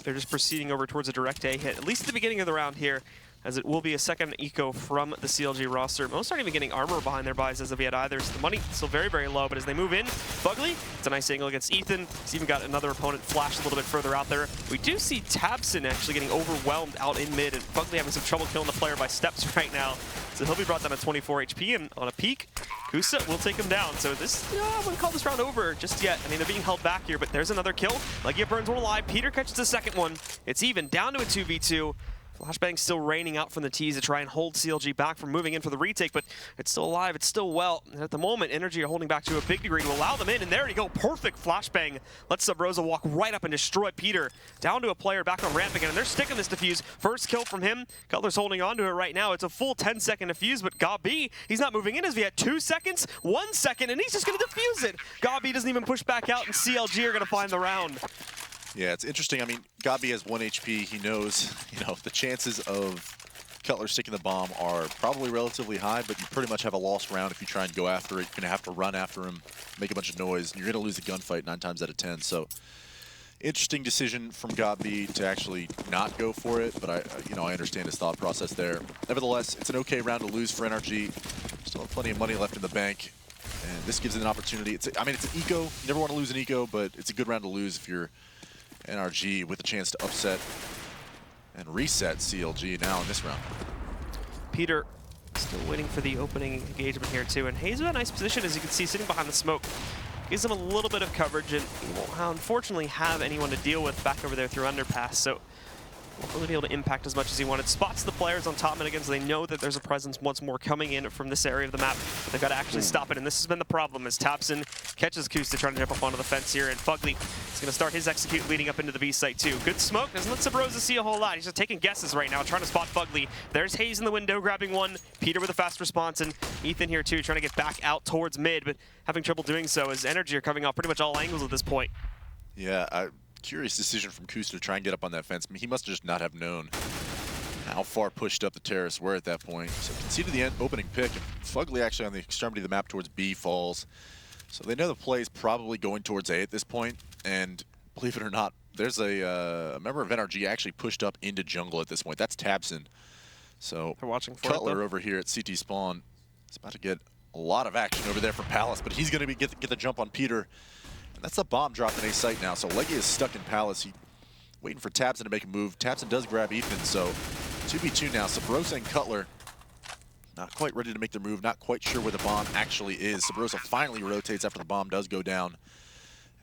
they're just proceeding over towards a direct A hit, at least at the beginning of the round here, as it will be a second eco from the CLG roster. Most aren't even getting armor behind their buys as of yet either, so the money is still very, very low. But as they move in, Fugly, it's a nice angle against Ethan. He's even got another opponent flashed a little bit further out there. We do see Tabson actually getting overwhelmed out in mid, and Fugly having some trouble killing the player by steps right now. So he'll be brought down to 24 HP, and on a peak, Kusa will take him down. So this, I wouldn't call this round over just yet. I mean, they're being held back here, but there's another kill. Legia burns one alive. Peter catches the second one. It's even, down to a 2v2. Flashbang still raining out from the T's to try and hold CLG back from moving in for the retake, but it's still alive, it's still well. And at the moment, NRG are holding back to a big degree to allow them in, and there you go, perfect Flashbang. Lets Sabrosa walk right up and destroy Peter. Down to a player back on ramp again, and they're sticking this defuse. First kill from him. Cutler's holding on to it right now. It's a full 10-second defuse, but Gabi, he's not moving in as we had 2 seconds, 1 second, and he's just gonna defuse it. Gabi doesn't even push back out, and CLG are gonna find the round. Yeah, it's interesting. I mean, Gabi has 1 HP. He knows, the chances of Cutler sticking the bomb are probably relatively high, but you pretty much have a lost round if you try and go after it. You're going to have to run after him, make a bunch of noise, and you're going to lose the gunfight 9 times out of 10. So, interesting decision from Gabi to actually not go for it, but I understand his thought process there. Nevertheless, it's an okay round to lose for NRG. Still have plenty of money left in the bank, and this gives it an opportunity. It's an eco. You never want to lose an eco, but it's a good round to lose if you're NRG with a chance to upset and reset CLG now in this round. Peter still waiting for the opening engagement here too, and Hayes in a nice position, as you can see, sitting behind the smoke. Gives him a little bit of coverage, and he won't unfortunately have anyone to deal with back over there through underpass, so won't really be able to impact as much as he wanted. Spots the players on top mid again, so they know that there's a presence once more coming in from this area of the map. They've got to actually stop it, and this has been the problem, as Tabson catches Kusta trying to jump up onto the fence here, and Fugly is going to start his execute leading up into the B site too. Good smoke, doesn't let Sabrosa see a whole lot. He's just taking guesses right now, trying to spot Fugly. There's Hayes in the window grabbing one, Peter with a fast response, and Ethan here too, trying to get back out towards mid, but having trouble doing so as NRG are coming off pretty much all angles at this point. Yeah, curious decision from Kusta to try and get up on that fence. I mean, he must just not have known how far pushed up the terrace were at that point. So conceded the opening pick, and Fugly actually on the extremity of the map towards B falls. So they know the play is probably going towards A at this point, and believe it or not, there's a member of NRG actually pushed up into jungle at this point. That's Tabson. So they're watching for Cutler over here at CT spawn is about to get a lot of action over there from Palace, but he's going to get the jump on Peter. And that's a bomb drop in A site now, so Legia is stuck in Palace. He waiting for Tabson to make a move. Tabson does grab Ethan, so 2v2 now. Sabrosa and Cutler not quite ready to make their move, not quite sure where the bomb actually is. Sabrosa finally rotates after the bomb does go down.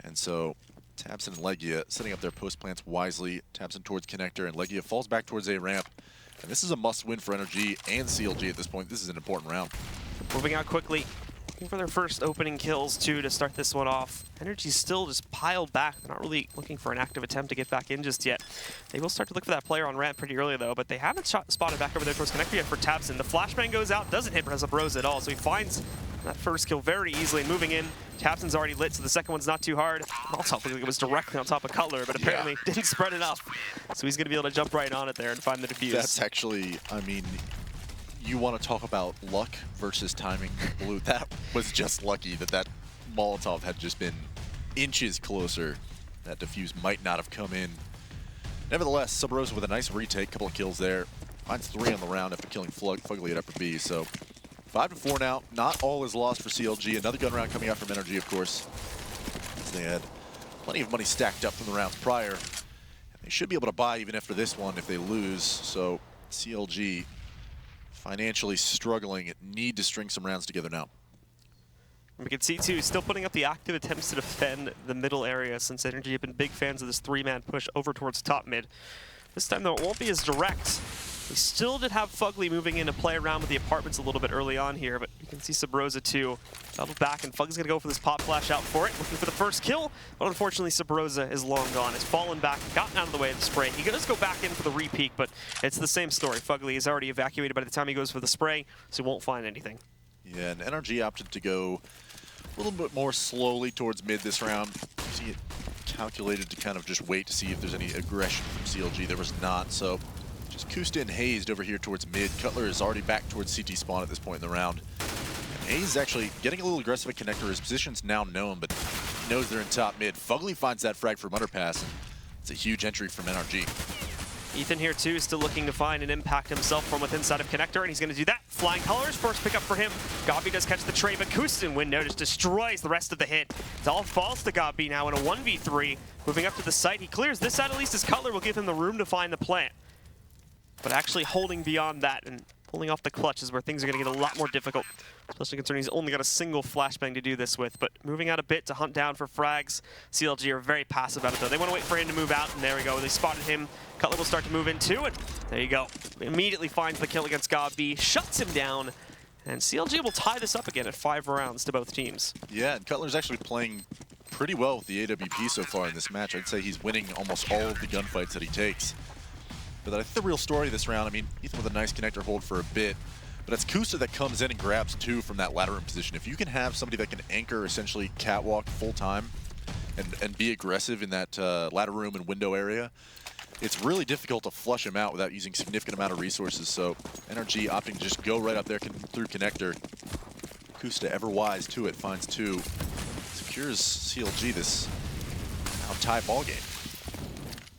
And so Tabson and Legia setting up their post plants wisely. Tabson towards connector, and Legia falls back towards A ramp. And this is a must-win for NRG and CLG at this point. This is an important round. Moving out quickly. Looking for their first opening kills, too, to start this one off. NRG's still just piled back. They're not really looking for an active attempt to get back in just yet. They will start to look for that player on ramp pretty early, though, but they haven't spotted back over there towards connector yet for Tabson. The flashbang goes out, doesn't hit Sabrosa at all, so he finds that first kill very easily. Moving in, Tabson's already lit, so the second one's not too hard. Also, it was directly on top of Cutler, but apparently didn't spread enough. So he's going to be able to jump right on it there and find the defuse. That's actually, you want to talk about luck versus timing, Blue. That was just lucky that Molotov had just been inches closer. That defuse might not have come in. Nevertheless, Sabrosa with a nice retake, couple of kills there. Finds 3 on the round after killing Fugly at upper B. So 5-4 now. Not all is lost for CLG. Another gun round coming out from NRG, of course. As they had plenty of money stacked up from the rounds prior. And they should be able to buy even after this one if they lose. So CLG financially struggling, need to string some rounds together now. We can see, too, still putting up the active attempts to defend the middle area, since NRG have been big fans of this 3-man push over towards top mid. This time, though, it won't be as direct. We still did have Fugly moving in to play around with the apartments a little bit early on here, but you can see Sabrosa too. Double back, and Fugly's going to go for this pop flash out for it, looking for the first kill, but unfortunately Sabrosa is long gone. Has fallen back, gotten out of the way of the spray. He does go back in for the re-peek, but it's the same story. Fugly is already evacuated by the time he goes for the spray, so he won't find anything. Yeah, and NRG opted to go a little bit more slowly towards mid this round. You see it calculated to kind of just wait to see if there's any aggression from CLG. There was not, so just Kusta and Hazed over here towards mid. Cutler is already back towards CT spawn at this point in the round. And Hazed is actually getting a little aggressive at Connector. His position's now known, but he knows they're in top mid. Fugly finds that frag from underpass, and it's a huge entry from NRG. Ethan here too, still looking to find an impact himself from within side of Connector, and he's going to do that. Flying Colors, first pickup for him. Gobby does catch the trade, but Kusten window just destroys the rest of the hit. It all falls to Gobby now in a 1v3. Moving up to the site, he clears this side at least as Cutler will give him the room to find the plant. But actually holding beyond that and pulling off the clutch is where things are going to get a lot more difficult. Especially considering he's only got a single flashbang to do this with. But moving out a bit to hunt down for frags. CLG are very passive about it though. They want to wait for him to move out, and there we go. They spotted him. Cutler will start to move in too, and there you go. Immediately finds the kill against Gobby, shuts him down, and CLG will tie this up again at 5 rounds to both teams. Yeah, and Cutler's actually playing pretty well with the AWP so far in this match. I'd say he's winning almost all of the gunfights that he takes. But I think the real story this round, I mean, Ethan with a nice Connector hold for a bit, but it's Kusta that comes in and grabs 2 from that ladder room position. If you can have somebody that can anchor essentially catwalk full time and be aggressive in that ladder room and window area, it's really difficult to flush him out without using significant amount of resources. So NRG opting to just go right up there through Connector. Kusta, ever wise to it, finds 2. Secures CLG this now tie ball game.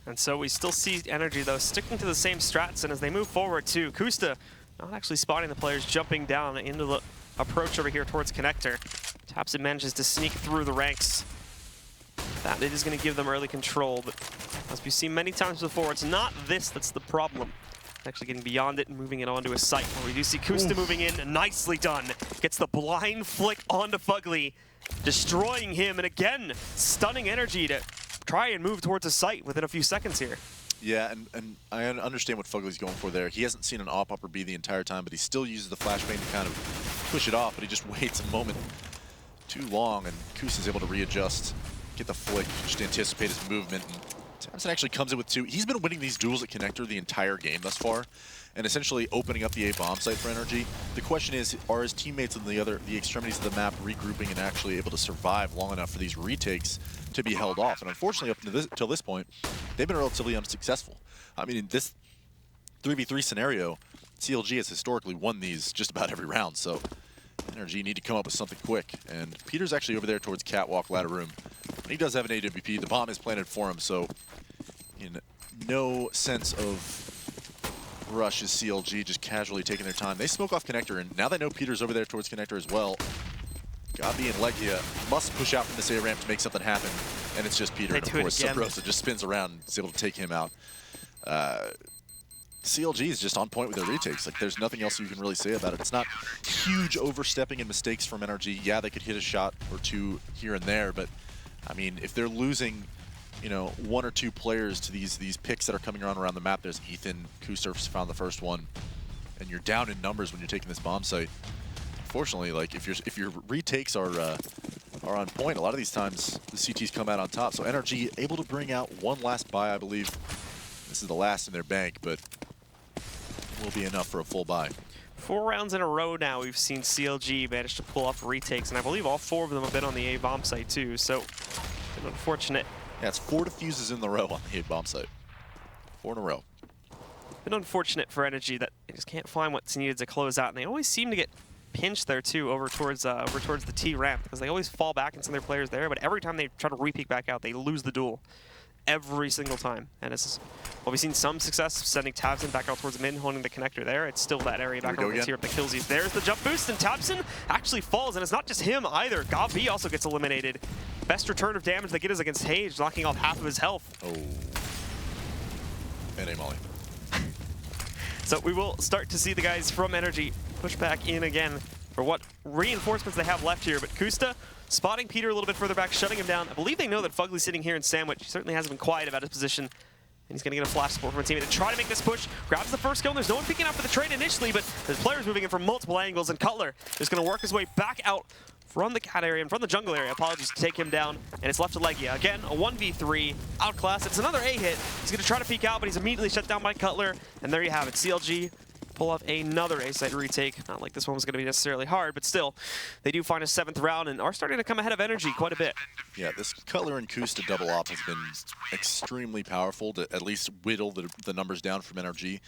And so we still see NRG though sticking to the same strats, and as they move forward too, Kusta not actually spotting the players jumping down into the approach over here towards Connector. Tapsin manages to sneak through the ranks. That it is going to give them early control, but as we've seen many times before, it's not this that's the problem. Actually getting beyond it and moving it onto a site where we do see Kusta moving in. Nicely done. Gets the blind flick onto Fugly, destroying him, and again, stunning NRG to try and move towards a site within a few seconds here. Yeah, and I understand what Fugly's going for there. He hasn't seen an op upper B the entire time, but he still uses the flashbang to kind of push it off, but he just waits a moment too long, and Kusta's able to readjust, get the flick, just anticipate his movement. And Tapsin actually comes in with 2. He's been winning these duels at Connector the entire game thus far, and essentially opening up the A bomb site for NRG. The question is, are his teammates on the extremities of the map regrouping and actually able to survive long enough for these retakes to be held off? And unfortunately, up until this point, they've been relatively unsuccessful. I mean, in this 3v3 scenario, CLG has historically won these just about every round, so NRG need to come up with something quick. And Peter's actually over there towards Catwalk Ladder Room. He does have an AWP. The bomb is planted for him, so in no sense of rush is CLG just casually taking their time. They smoke off Connector, and now they know Peter's over there towards Connector as well. Gobby and Legia must push out from this A ramp to make something happen, and it's just Peter. And of course, Sabrosa just spins around and is able to take him out. CLG is just on point with their retakes. Like, there's nothing else you can really say about it. It's not huge overstepping and mistakes from NRG. Yeah, they could hit a shot or 2 here and there, but I mean, if they're losing, you know, 1 or 2 players to these picks that are coming around the map, there's Ethan, Kusurf's found the first one, and you're down in numbers when you're taking this bomb site. Unfortunately, like, if your retakes are on point, a lot of these times the CTs come out on top. So NRG able to bring out 1 last buy, I believe. This is the last in their bank, but will be enough for a full buy. 4 rounds in a row now we've seen CLG manage to pull off retakes, and I believe all 4 of them have been on the A bomb site too, so unfortunate. Yeah, it's 4 defuses in the row on the A bomb site. 4 in a row. Been unfortunate for NRG that they just can't find what's needed to close out, and they always seem to get pinched there too over towards the T ramp, because they always fall back and send their players there, but every time they try to re-peek back out, they lose the duel. Every single time. And it's, well, we've seen some success sending Tabsin back out towards mid, holding the Connector there. It's still that area back over the tier up that kills these. There's the jump boost, and Tabsin actually falls, and it's not just him either. Gobby also gets eliminated. Best return of damage they get is against Hage, knocking off half of his health. Oh. And a molly. So we will start to see the guys from NRG push back in again for what reinforcements they have left here. But Kusta spotting Peter a little bit further back, shutting him down. I believe they know that Fugly's sitting here in Sandwich. He certainly hasn't been quiet about his position. And he's going to get a flash support from a teammate to try to make this push. Grabs the first kill, and there's no one picking out for the trade initially, but there's players moving in from multiple angles, and Cutler is going to work his way back out from the cat area and from the jungle area, apologies, to take him down. And it's left to Legia. Again, a 1v3, outclass. It's another A hit. He's going to try to peek out, but he's immediately shut down by Cutler. And there you have it. CLG pull off another A-site retake. Not like this one was going to be necessarily hard, but still, they do find a 7th round and are starting to come ahead of NRG quite a bit. Yeah, this Cutler and Kusta double op has been extremely powerful to at least whittle the numbers down from NRG.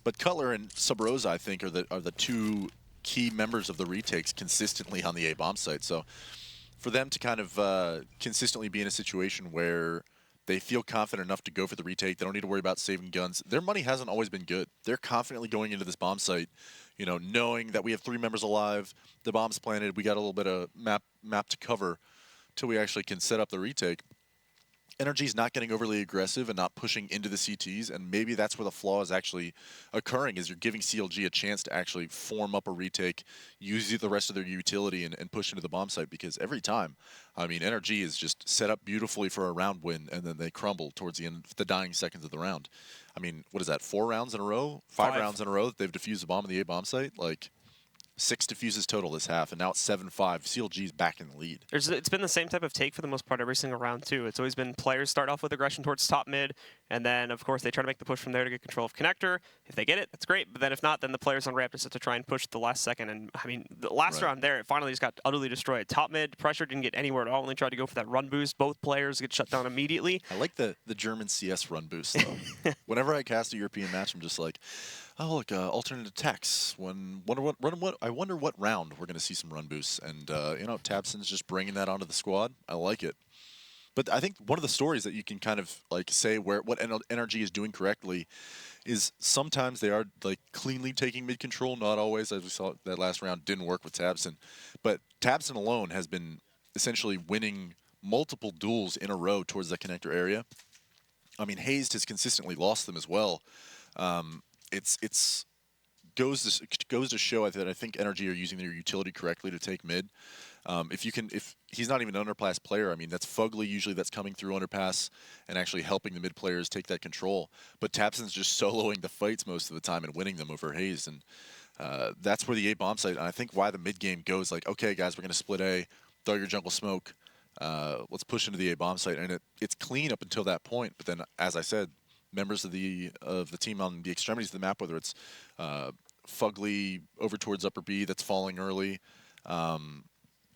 But Cutler and Sub Rosa, I think, are the two key members of the retakes consistently on the A-bomb site. So for them to kind of consistently be in a situation where they feel confident enough to go for the retake, they don't need to worry about saving guns. Their money hasn't always been good. They're confidently going into this bomb site, you know, knowing that we have 3 members alive, the bomb's planted, we got a little bit of map to cover till we actually can set up the retake. NRG's not getting overly aggressive and not pushing into the CTs, and maybe that's where the flaw is actually occurring, is you're giving CLG a chance to actually form up a retake, use the rest of their utility, and push into the bomb site, because every time, I mean, NRG is just set up beautifully for a round win, and then they crumble towards the end, the dying seconds of the round. I mean, what is that, 4 rounds in a row? 5 rounds in a row that they've defused the bomb in the A-bomb site? Like, 6 defuses total this half, and now it's 7-5. CLG's back in the lead. It's been the same type of take for the most part every single round, too. It's always been players start off with aggression towards top mid, and then, of course, they try to make the push from there to get control of connector. If they get it, that's great, but then if not, then the players on ramp just have to try and push the last second. And, I mean, the last round there, it finally just got utterly destroyed. Top mid, pressure didn't get anywhere at all. Only tried to go for that run boost. Both players get shut down immediately. I like the German CS run boost, though. Whenever I cast a European match, I'm just like, oh, look, alternate attacks. I wonder what round we're going to see some run boosts. And, you know, Tabson's just bringing that onto the squad. I like it. But I think one of the stories that you can kind of, like, say what NRG is doing correctly is sometimes they are, like, cleanly taking mid control. Not always, as we saw that last round didn't work with Tabson. But Tabson alone has been essentially winning multiple duels in a row towards the connector area. I mean, Hazed has consistently lost them as well. It's goes to show that I think NRG are using their utility correctly to take mid. If he's not even an underpass player, I mean, that's Fugly usually that's coming through underpass and actually helping the mid players take that control. But Tapson's just soloing the fights most of the time and winning them over Hayes. And that's where the A bomb site, and I think why the mid game goes like, okay, guys, we're going to split A, throw your jungle smoke, let's push into the A bomb site. And it's clean up until that point. But then, as I said, members of the team on the extremities of the map, whether it's Fugly over towards upper B that's falling early,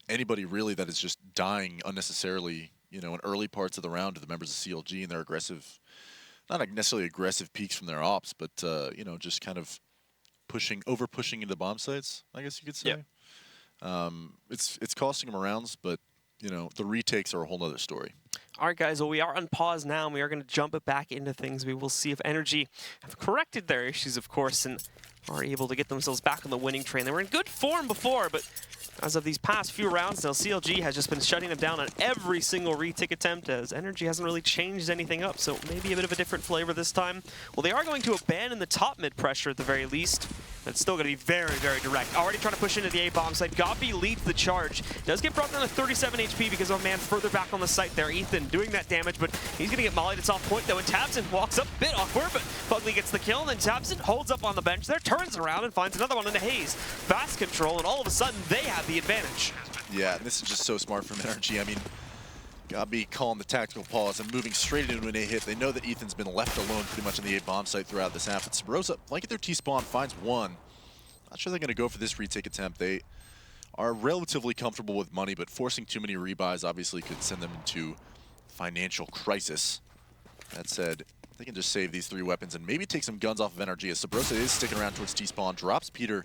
anybody really that is just dying unnecessarily, you know, in early parts of the round to the members of CLG and their aggressive, not necessarily aggressive peaks from their ops, but you know, just kind of over pushing into bomb sites, I guess you could say. Yep. It's costing them rounds, but you know, the retakes are a whole nother story. All right, guys, well, we are on pause now, and we are going to jump it back into things. We will see if NRG have corrected their issues, of course, and are able to get themselves back on the winning train. They were in good form before, but as of these past few rounds, now CLG has just been shutting them down on every single retake attempt, as NRG hasn't really changed anything up, so maybe a bit of a different flavor this time. Well, they are going to abandon the top mid pressure at the very least, but it's still going to be very, very direct. Already trying to push into the A-bomb site. Gobby leads the charge. Does get brought down to 37 HP because of a man further back on the site there. Ethan doing that damage, but he's going to get mollied. It's off point, though, and Tabson walks up. Bit awkward, but Fugly gets the kill, and then Tabson holds up on the bench there, turns around, and finds another one into Hayes. Fast control, and all of a sudden, they have the advantage. Yeah, and this is just so smart from NRG. I mean, Gobby calling the tactical pause and moving straight into an A hit. They know that Ethan's been left alone pretty much on the A-bomb site throughout this half. It's Rosa, like at their T-spawn, finds one. Not sure they're going to go for this retake attempt. They are relatively comfortable with money, but forcing too many rebuys obviously could send them into financial crisis. That said, they can just save these 3 weapons and maybe take some guns off of NRG, as Sabrosa is sticking around towards T-spawn, drops Peter.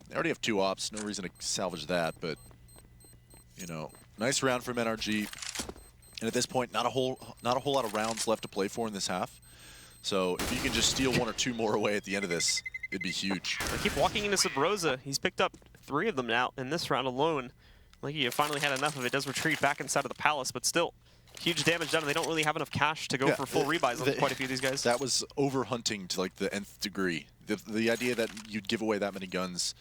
They already have 2 ops, no reason to salvage that, but, you know, nice round from NRG. And at this point, not a whole lot of rounds left to play for in this half. So if you can just steal 1 or 2 more away at the end of this, it'd be huge. They keep walking into Sabrosa. He's picked up 3 of them now in this round alone. Like he finally had enough of it. Does retreat back inside of the palace, but still huge damage done. And they don't really have enough cash to go for full rebuys on quite a few of these guys. That was over hunting to like the nth degree. The idea that you'd give away that many guns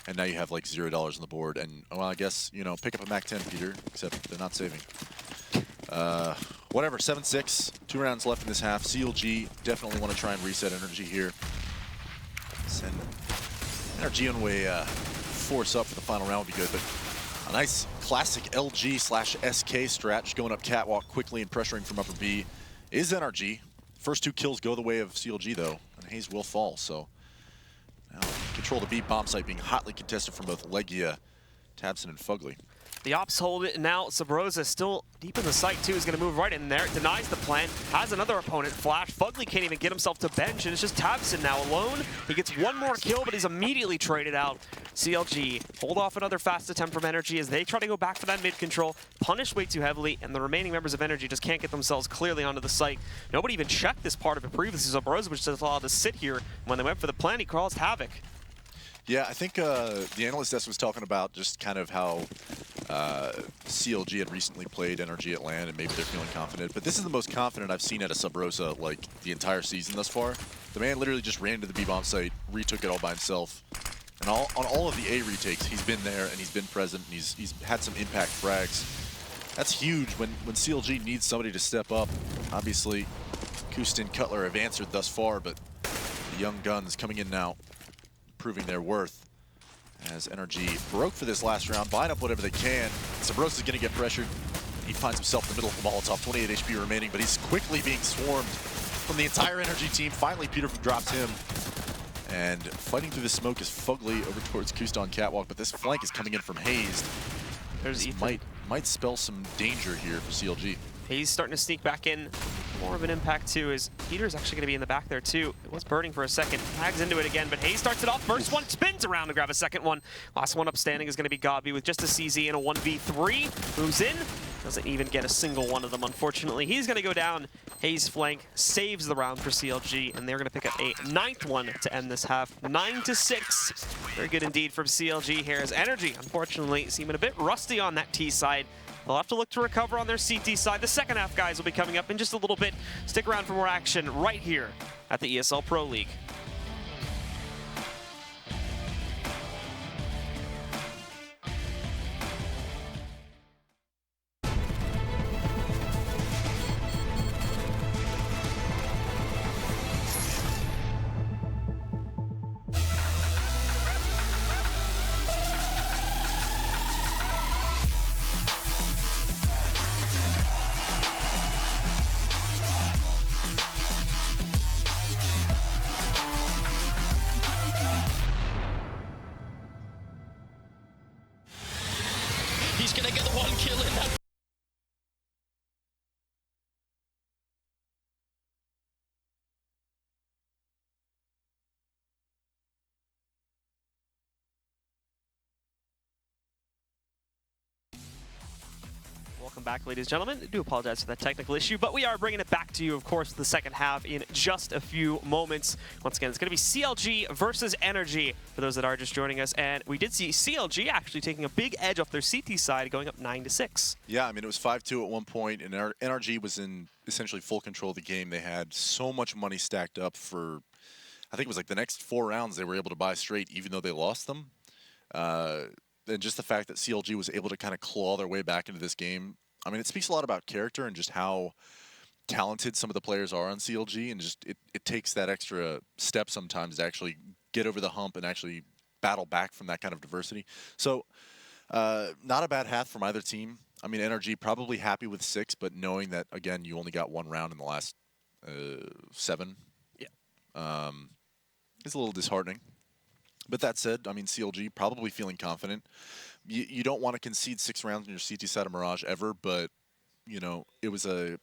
and now you have like $0 on the board. And well, I guess, you know, pick up a Mac 10, Peter, except they're not saving. whatever, 7-6, 2 rounds left in this half. CLG definitely want to try and reset NRG here. Send NRG on way force up for the final round would be good, but a nice classic LG/SK strat, just going up catwalk quickly and pressuring from upper B is NRG. First 2 kills go the way of CLG though, and Hayes will fall, so now control the B bomb site being hotly contested from both Legia, Tabson, and Fugly. The ops hold it now. Sabrosa still deep in the site too. Is going to move right in there. Denies the plant. Has another opponent flash. Fugly can't even get himself to bench, and it's just Tabson now alone. He gets one more kill, but he's immediately traded out. CLG hold off another fast attempt from NRG as they try to go back for that mid control. Punished way too heavily, and the remaining members of NRG just can't get themselves clearly onto the site. Nobody even checked this part of it previously. Sabrosa was just allowed to sit here. When they went for the plant, he caused havoc. Yeah, I think the analyst desk was talking about just kind of how CLG had recently played NRG at LAN, and maybe they're feeling confident. But this is the most confident I've seen at a Sub Rosa like the entire season thus far. The man literally just ran to the B-bomb site, retook it all by himself. And on all of the A retakes, he's been there and he's been present, and he's had some impact frags. That's huge when CLG needs somebody to step up. Obviously, Kustin, Cutler have answered thus far, but the young guns coming in now, proving their worth as NRG broke for this last round, buying up whatever they can. Sabrosa is going to get pressured. He finds himself in the middle of the Molotov, 28 HP remaining, but he's quickly being swarmed from the entire NRG team. Finally, Peter drops him. And fighting through the smoke is Fugly over towards Kustan Catwalk, but this flank is coming in from Hayes. There's This might spell some danger here for CLG. Hayes starting to sneak back in. More of an impact too, as Peter's actually going to be in the back there too. It was burning for a second, tags into it again, but Hayes starts it off. First one spins around to grab a second one. Last one up standing is going to be Godby with just a CZ and a 1v3. Moves in, doesn't even get a single one of them, unfortunately. He's going to go down. Hayes flank saves the round for CLG, and they're going to pick up a 9th one to end this half. 9-6. Very good indeed from CLG here, as NRG, unfortunately, seeming a bit rusty on that T side. They'll have to look to recover on their CT side. The second half, guys, will be coming up in just a little bit. Stick around for more action right here at the ESL Pro League. He's gonna get the one kill in that. Welcome back, ladies and gentlemen. I do apologize for that technical issue, but we are bringing it back to you, of course, the second half in just a few moments. Once again, it's going to be CLG versus NRG for those that are just joining us, and we did see CLG actually taking a big edge off their CT side, going up 9-6. Yeah, I mean, it was 5-2 at one point, and NRG was in essentially full control of the game. They had so much money stacked up for, I think it was like the next 4 rounds they were able to buy straight, even though they lost them. And just the fact that CLG was able to kind of claw their way back into this game, I mean, it speaks a lot about character and just how talented some of the players are on CLG, and just it takes that extra step sometimes to actually get over the hump and actually battle back from that kind of diversity. So not a bad half from either team. I mean, NRG probably happy with 6, but knowing that, again, you only got 1 round in the last 7, yeah, it's a little disheartening. But that said, I mean, CLG probably feeling confident. You don't want to concede 6 rounds in your CT side of Mirage ever, but, you know, it was a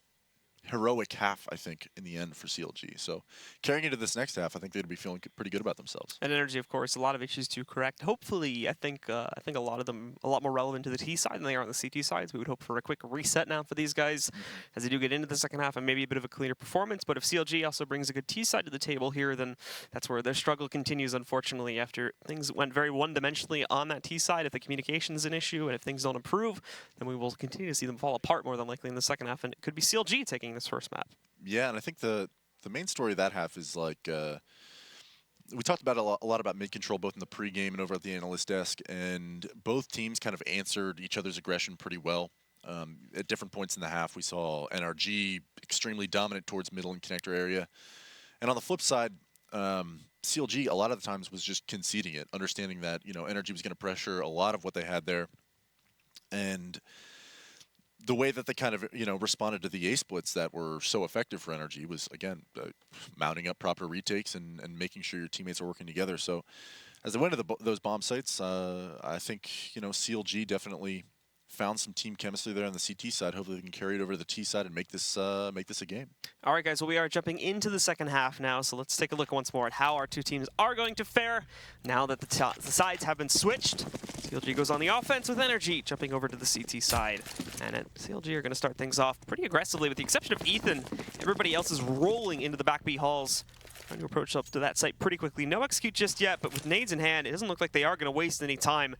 heroic half, I think, in the end for CLG. So carrying into this next half, I think they'd be feeling pretty good about themselves. And NRG, of course, a lot of issues to correct. Hopefully, I think a lot of them a lot more relevant to the T side than they are on the CT sides. We would hope for a quick reset now for these guys as they do get into the second half and maybe a bit of a cleaner performance. But if CLG also brings a good T side to the table here, then that's where their struggle continues, unfortunately, after things went very one-dimensionally on that T side. If the communication is an issue and if things don't improve, then we will continue to see them fall apart more than likely in the second half. And it could be CLG taking this first map. Yeah, and I think the main story of that half is like we talked about a lot about mid control both in the pregame and over at the analyst desk, and both teams kind of answered each other's aggression pretty well. At different points in the half, we saw NRG extremely dominant towards middle and connector area. And on the flip side, CLG a lot of the times was just conceding it, understanding that, you know, NRG was going to pressure a lot of what they had there. And the way that they kind of, you know, responded to the A splits that were so effective for NRG was, again, mounting up proper retakes and making sure your teammates are working together. So as they went to those bomb sites, I think, you know, CLG definitely found some team chemistry there on the CT side. Hopefully they can carry it over to the T side and make this a game. All right, guys, well, we are jumping into the second half now, so let's take a look once more at how our two teams are going to fare now that the sides have been switched. CLG goes on the offense with NRG, jumping over to the CT side. And CLG are going to start things off pretty aggressively, with the exception of Ethan. Everybody else is rolling into the back B halls, trying to approach up to that site pretty quickly. No execute just yet, but with nades in hand, it doesn't look like they are going to waste any time.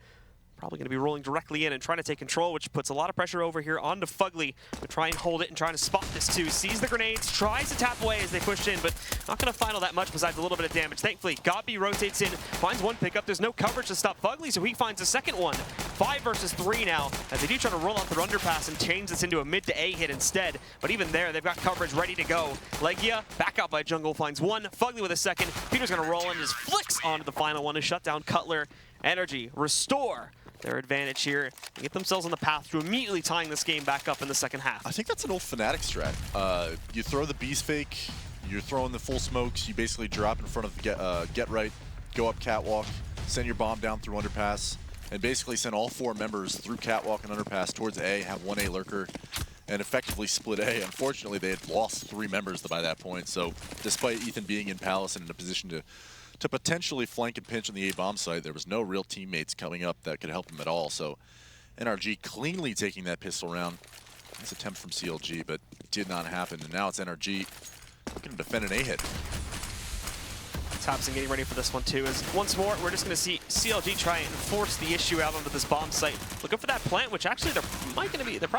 Probably going to be rolling directly in and trying to take control, which puts a lot of pressure over here onto Fugly to try and hold it and trying to spot this too. Sees the grenades, tries to tap away as they push in, but not going to find all that much besides a little bit of damage. Thankfully, Gobby rotates in, finds one pickup. There's no coverage to stop Fugly, so he finds a second one. 5 versus 3 now, as they do try to roll out their underpass and change this into a mid to A hit instead. But even there, they've got coverage ready to go. Legia, back out by Jungle, finds one. Fugly with a second. Peter's going to roll in, just flicks onto the final one to shut down Cutler. NRG restore their advantage here and get themselves on the path to immediately tying this game back up in the second half. I think that's an old Fnatic strat. You throw the beast fake, you're throwing the full smokes, you basically drop in front of get right, go up catwalk, send your bomb down through underpass, and basically send all 4 members through catwalk and underpass towards A, have 1 A lurker, and effectively split A. Unfortunately, they had lost 3 members by that point, so despite Ethan being in Palace and in a position to potentially flank and pinch on the A bomb site, there was no real teammates coming up that could help him at all. So NRG cleanly taking that pistol round. Nice attempt from CLG, but did not happen. And now it's NRG looking to defend an A hit. Thompson getting ready for this one too, as once more we're just going to see CLG try and force the issue out onto this bomb site. Looking for that plant, which actually they're probably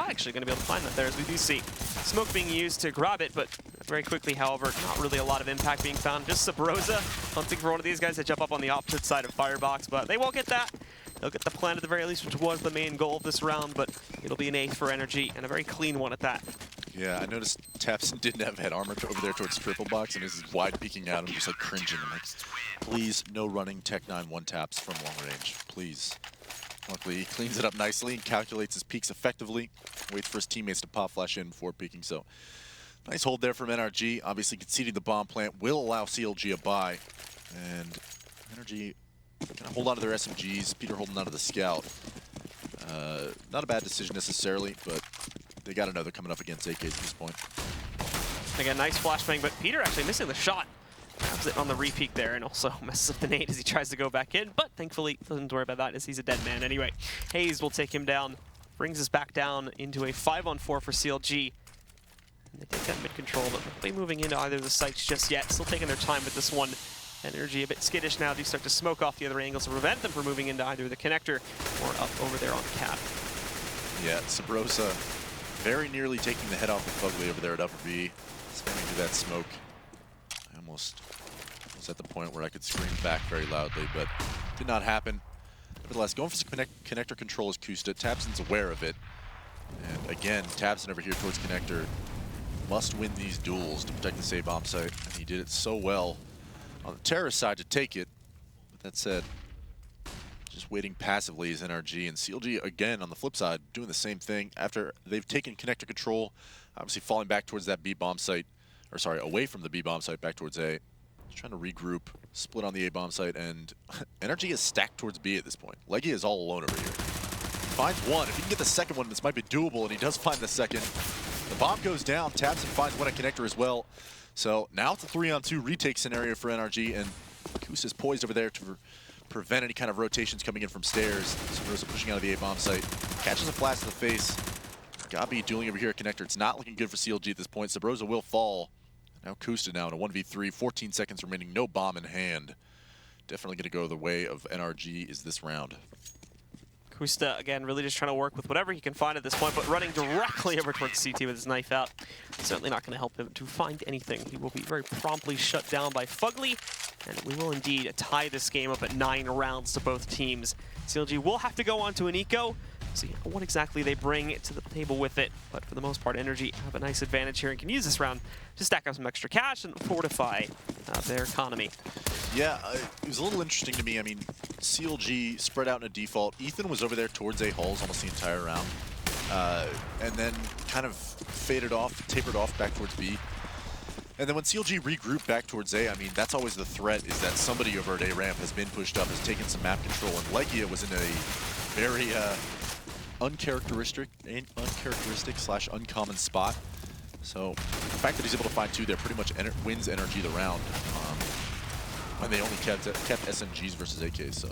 actually going to be able to find that there, as we do see smoke being used to grab it, but very quickly, however, not really a lot of impact being found. Just Sabrosa hunting for one of these guys to jump up on the opposite side of Firebox, but they won't get that. They'll get the plant at the very least, which was the main goal of this round, but it'll be an 8th for NRG, and a very clean one at that. Yeah, I noticed Tapson didn't have head armor over there towards triple box, and is wide peeking out. I'm just like cringing. I'm like, please, no running Tech 9 1-taps from long range, please. Luckily, he cleans it up nicely and calculates his peaks effectively. Waits for his teammates to pop flash in before peeking. So, nice hold there from NRG. Obviously, conceding the bomb plant will allow CLG a buy, and NRG gonna hold on to their SMGs. Peter holding on to the scout. Not a bad decision necessarily, but they got another coming up against AK at this point. Again, nice flashbang, but Peter actually missing the shot. Grabs it on the re-peek there and also messes up the nade as he tries to go back in, but thankfully doesn't worry about that as he's a dead man anyway. Hayes will take him down, brings us back down into a 5-on-4 for CLG. And they take that mid control, but not really moving into either of the sites just yet. Still taking their time with this one. NRG a bit skittish now. Do start to smoke off the other angles to prevent them from moving into either the connector or up over there on cap. Yeah, Sabrosa very nearly taking the head off of Fugly over there at upper B. Spamming through that smoke. I almost was at the point where I could scream back very loudly, but did not happen. Nevertheless, going for some connector control is Kusta. Tabson's aware of it. And again, Tabson over here towards connector must win these duels to protect the save bomb site. And he did it so well on the terrorist side to take it. But that said, just waiting passively is NRG, and CLG again on the flip side doing the same thing after they've taken connector control, obviously falling back towards that B bomb site, or sorry, away from the B bomb site back towards A. Just trying to regroup, split on the A bomb site, and NRG is stacked towards B at this point. Legia is all alone over here. Finds one. If he can get the second one, this might be doable, and he does find the second. The bomb goes down. Tabson finds one at connector as well. So now it's a 3-on-2 retake scenario for NRG, and Kus is poised over there to prevent any kind of rotations coming in from stairs. Sabrosa pushing out of the A bomb site, catches a flash to the face. Gabi dueling over here at connector. It's not looking good for CLG at this point. Sabrosa will fall. Now Kusta now in a 1v3, 14 seconds remaining, no bomb in hand. Definitely going to go the way of NRG is this round. Kusta, again, really just trying to work with whatever he can find at this point, but running directly over towards CT with his knife out. Certainly not going to help him to find anything. He will be very promptly shut down by Fugly, and we will indeed tie this game up at 9 rounds to both teams. CLG will have to go on to an eco, See what exactly they bring to the table with it. But for the most part, NRG have a nice advantage here and can use this round to stack up some extra cash and fortify their economy. Yeah, it was a little interesting to me. I mean, CLG spread out in a default. Ethan was over there towards A halls almost the entire round. And then kind of faded off, tapered off back towards B. And then when CLG regrouped back towards A, I mean, that's always the threat, is that somebody over at A ramp has been pushed up, has taken some map control, and Legia was in a very uncharacteristic / uncommon spot. So the fact that he's able to find 2 there pretty much wins NRG the round. And they only kept SMGs versus AK, so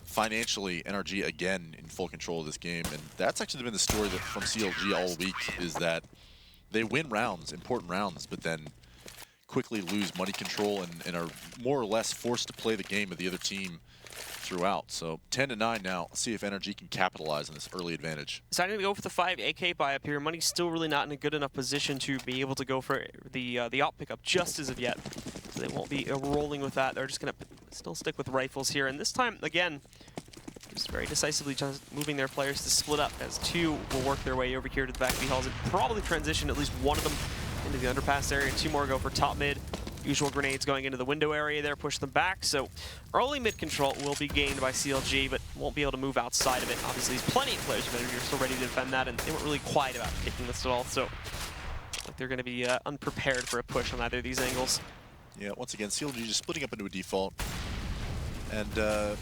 financially, NRG again in full control of this game. And that's actually been the story from CLG all week, is that they win rounds, important rounds, but then quickly lose money control and are more or less forced to play the game of the other team throughout. So 10-9 now. Let's see if NRG can capitalize on this early advantage. Deciding to go for the 5 AK buy up here. Money's still really not in a good enough position to be able to go for the op pickup just as of yet. So they won't be rolling with that. They're just going to still stick with rifles here. And this time, again, just very decisively just moving their players to split up, as 2 will work their way over here to the back B halls and probably transition at least one of them into the underpass area. 2 more go for top mid. Usual grenades going into the window area there, push them back. So early mid control will be gained by CLG, but won't be able to move outside of it. Obviously, there's plenty of players of NRG are still ready to defend that, and they weren't really quiet about kicking this at all. So like they're going to be unprepared for a push on either of these angles. Yeah, once again, CLG just splitting up into a default. And I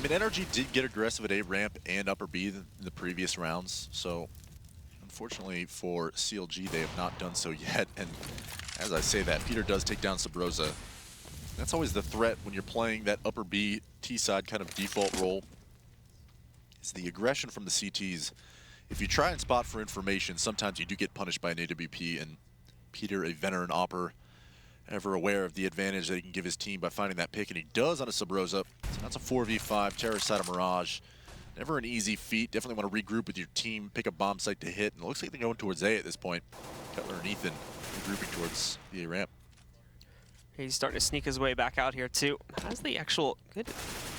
mean, NRG did get aggressive at A ramp and upper B in the previous rounds. So unfortunately for CLG, they have not done so yet. And as I say that, Peter does take down Sabrosa. That's always the threat when you're playing that upper B T-side kind of default role. It's the aggression from the CTs. If you try and spot for information, sometimes you do get punished by an AWP, and Peter, a veteran opper, ever aware of the advantage that he can give his team by finding that pick, and he does on a Sabrosa. So that's a 4v5, terror side of Mirage. Never an easy feat. Definitely want to regroup with your team, pick a bomb site to hit, and it looks like they're going towards A at this point. Cutler and Ethan regrouping towards the A ramp. He's starting to sneak his way back out here too. Has the actual good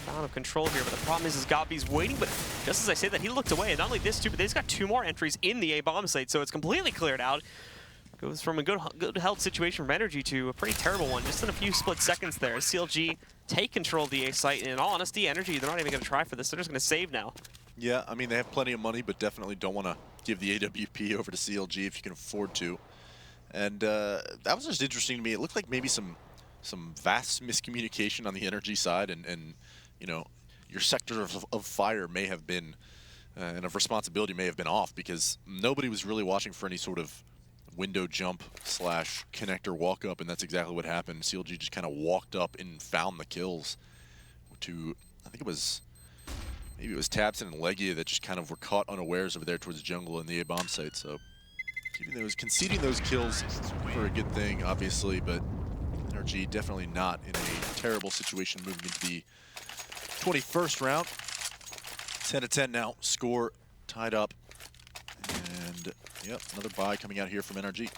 amount of control here, but the problem is Gabi's waiting, but just as I say that, he looked away, and not only this too, but they've got 2 more entries in the A bomb site, so it's completely cleared out. Goes from a good held situation from NRG to a pretty terrible one, just in a few split seconds there. CLG take control of the A site, and in all honesty, NRG, they're not even going to try for this. They're just going to save now. Yeah, I mean, they have plenty of money, but definitely don't want to give the AWP over to CLG if you can afford to. And that was just interesting to me. It looked like maybe some vast miscommunication on the NRG side, and you know, your sector of fire may have been, and of responsibility may have been off, because nobody was really watching for any sort of window jump / connector walk up, and that's exactly what happened. CLG just kind of walked up and found the kills to, I think it was, maybe it was Tabson and Legia that just kind of were caught unawares over there towards the jungle and the A-bomb site. So conceding those kills for a good thing, obviously, but NRG definitely not in a terrible situation moving into the 21st round. 10-10 now, score tied up. And yep, another buy coming out here from NRG.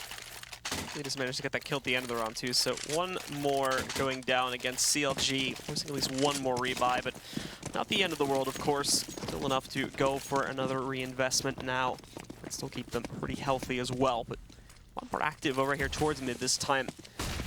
They just managed to get that kill at the end of the round too, so 1 more going down against CLG, forcing at least 1 more rebuy, but not the end of the world, of course. Still enough to go for another reinvestment now. And still keep them pretty healthy as well, but a lot more active over here towards mid this time.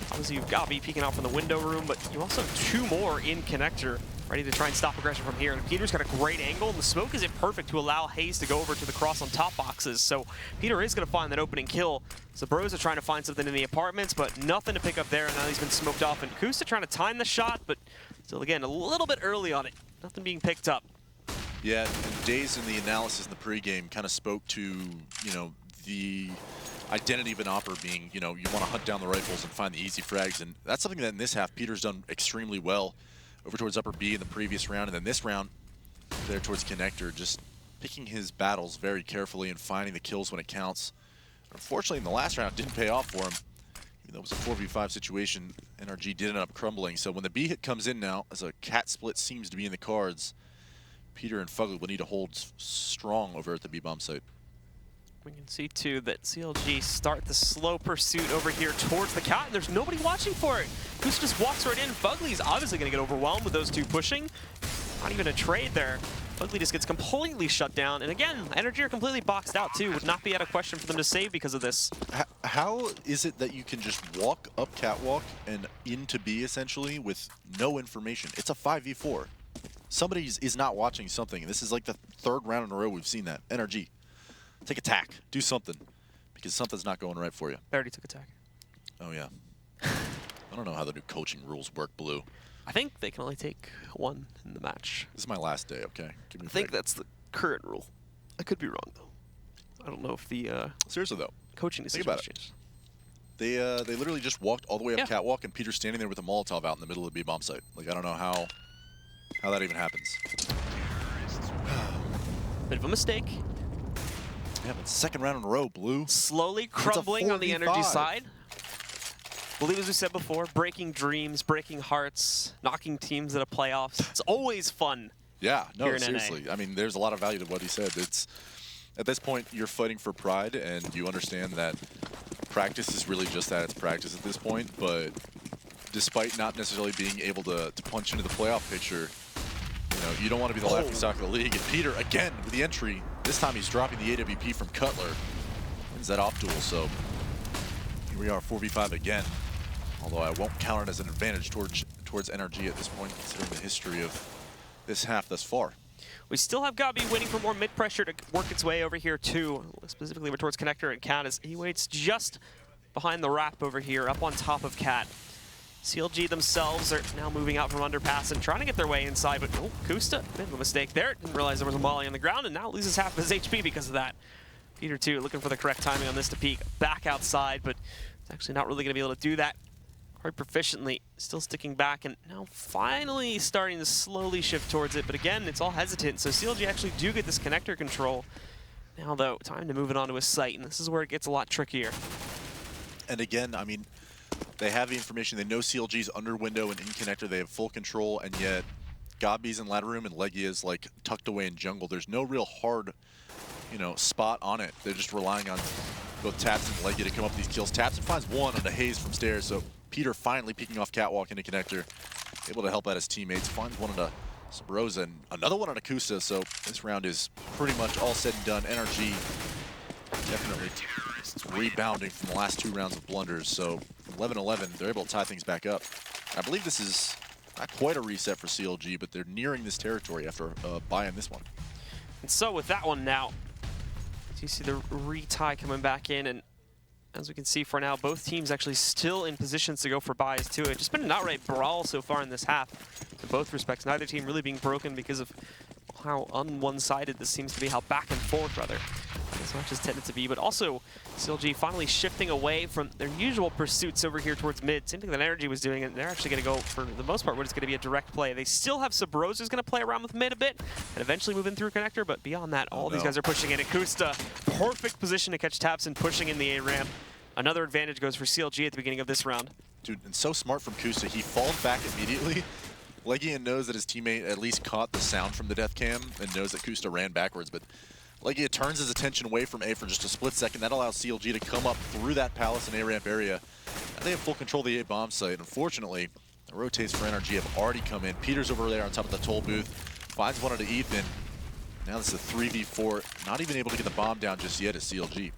Obviously, you've got to be peeking out from the window room, but you also have 2 more in connector, ready to try and stop aggression from here. And Peter's got a great angle, and the smoke isn't perfect to allow Hayes to go over to the cross on top boxes. So Peter is going to find that opening kill. Sabrosa trying to find something in the apartments, but nothing to pick up there, and now he's been smoked off. And Kusta trying to time the shot, but still, again, a little bit early on it. Nothing being picked up. Yeah, and Days in the analysis in the pregame kind of spoke to, you know, the identity of an opper being, you know, you want to hunt down the rifles and find the easy frags, and that's something that in this half Peter's done extremely well. Over towards upper B in the previous round, and then this round there towards connector, just picking his battles very carefully and finding the kills when it counts. Unfortunately, in the last round, it didn't pay off for him. Even though it was a 4v5 situation, NRG did end up crumbling. So when the B hit comes in now, as a cat split seems to be in the cards, Peter and Fugly will need to hold strong over at the B-bomb site. We can see, too, that CLG start the slow pursuit over here towards the cat, and there's nobody watching for it. Kusta just walks right in. Fugly's obviously going to get overwhelmed with those 2 pushing. Not even a trade there. Ugly just gets completely shut down. And again, NRG are completely boxed out too. Would not be out of question for them to save because of this. How is it that you can just walk up catwalk and into B essentially with no information? It's a 5v4. Somebody is not watching something. This is like the 3rd round in a row we've seen that. NRG, take attack. Do something. Because something's not going right for you. They already took attack. Oh, yeah. I don't know how the new coaching rules work, Blue. I think they can only take 1 in the match. This is my last day, okay? Give me I think that's the current rule. I could be wrong, though. I don't know if the seriously, though, coaching decision think about changed. It. They literally just walked all the way up catwalk, and Peter's standing there with a Molotov out in the middle of the B-bomb site. Like, I don't know how that even happens. Bit of a mistake. Yeah, but 2nd round in a row, Blue. Slowly crumbling on the NRG side. Believe, as we said before, breaking dreams, breaking hearts, knocking teams out of playoffs. It's always fun. Yeah, no, here in seriously. NA. I mean, there's a lot of value to what he said. It's at this point, you're fighting for pride, and you understand that practice is really just that. It's practice at this point, but despite not necessarily being able to punch into the playoff picture, you don't want to be the laughingstock of the league. And Peter, again, with the entry, this time he's dropping the AWP from Cutler. Wins that off duel, so here we are, 4v5 again. Although I won't count it as an advantage towards NRG at this point, considering the history of this half thus far. We still have Gabi waiting for more mid-pressure to work its way over here, too. Specifically over towards Connector and Cat, as he waits just behind the wrap over here, up on top of Cat. CLG themselves are now moving out from underpass and trying to get their way inside, but Kusta, bit of a mistake there. Didn't realize there was a molly on the ground, and now loses half of his HP because of that. Peter, too, looking for the correct timing on this to peek back outside, but it's actually not really going to be able to do that quite proficiently. Still sticking back, and now finally starting to slowly shift towards it, but again, it's all hesitant, so CLG actually do get this connector control. Now, though, time to move it onto a site, and this is where it gets a lot trickier. And again, I mean, they have the information. They know CLG's under window and in connector. They have full control, and yet Gabi's in ladder room and Legia's like tucked away in jungle. There's no real hard, spot on it. They're just relying on both Taps and Legia to come up with these kills. Taps finds one on the haze from stairs, so Peter finally peeking off catwalk into connector, able to help out his teammates. Finds one on a Sabrosa and another one on Akusa, so this round is pretty much all said and done. NRG definitely rebounding from the last 2 rounds of blunders, so 11-11, they're able to tie things back up. I believe this is not quite a reset for CLG, but they're nearing this territory after buying this one. And so with that one now, you see the retie coming back in, and as we can see for now, both teams actually still in positions to go for buys too. It's just been an outright brawl so far in this half, in both respects. Neither team really being broken because of how un-one-sided this seems to be, how back and forth rather as much as tended to be, but also CLG finally shifting away from their usual pursuits over here towards mid. Same thing that NRG was doing, and they're actually going to go, for the most part, what is going to be a direct play. They still have Sabrosa who's going to play around with mid a bit, and eventually move in through connector, but beyond that, all these guys are pushing in. Akusta, perfect position to catch Taps and pushing in the A-ramp. Another advantage goes for CLG at the beginning of this round. Dude, and so smart from Kusta. He falls back immediately. Legia knows that his teammate at least caught the sound from the death cam and knows that Kusta ran backwards, but Legia turns his attention away from A for just a split second. That allows CLG to come up through that palace and A-ramp area. And they have full control of the A-bomb site. Unfortunately, the rotates for NRG have already come in. Peter's over there on top of the toll booth. Finds one onto Ethan. Now this is a 3v4. Not even able to get the bomb down just yet as CLG.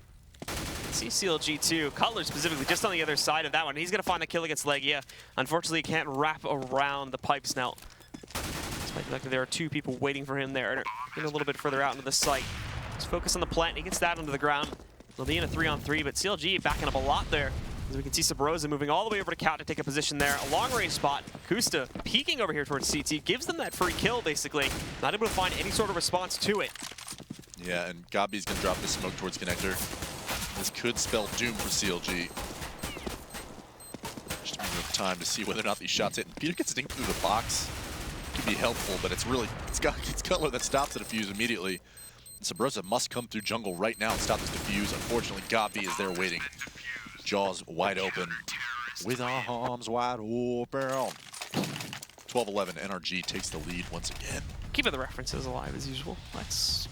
See CLG too. Cutler specifically just on the other side of that one. He's going to find the kill against Legia. Unfortunately, he can't wrap around the pipes now. Despite the fact that there are 2 people waiting for him there. Getting a little bit further out into the site. Let's focus on the plant. He gets that onto the ground. They'll be in a 3-on-3, but CLG backing up a lot there. As we can see Sabrosa moving all the way over to Cat to take a position there. A long-range spot. Kusta peeking over here towards CT. Gives them that free kill, basically. Not able to find any sort of response to it. Yeah, and Gabi's going to drop this smoke towards connector. This could spell doom for CLG. Just a matter of time to see whether or not these shots hit. And Peter gets dinked through the box. Could be helpful, but it's Cutler that stops the defuse immediately. And Sabrosa must come through jungle right now and stop this defuse. Unfortunately, Gabi is there waiting. Jaws wide open. With our arms wide open. 12-11, NRG takes the lead once again. Keeping the references alive as usual. That's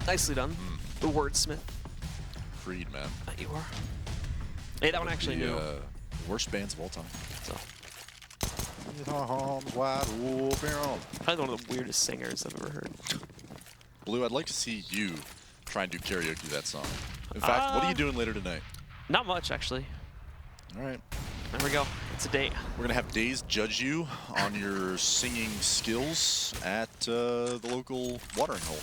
nicely done. The wordsmith. Freed, man. That you are. Hey, that one actually knew. Worst bands of all time. So. With our arms wide open. Probably one of the weirdest singers I've ever heard. Blue, I'd like to see you try and do karaoke that song. In fact, what are you doing later tonight? Not much, actually. All right. There we go. It's a date. We're going to have Daze judge you on your singing skills at the local watering hole.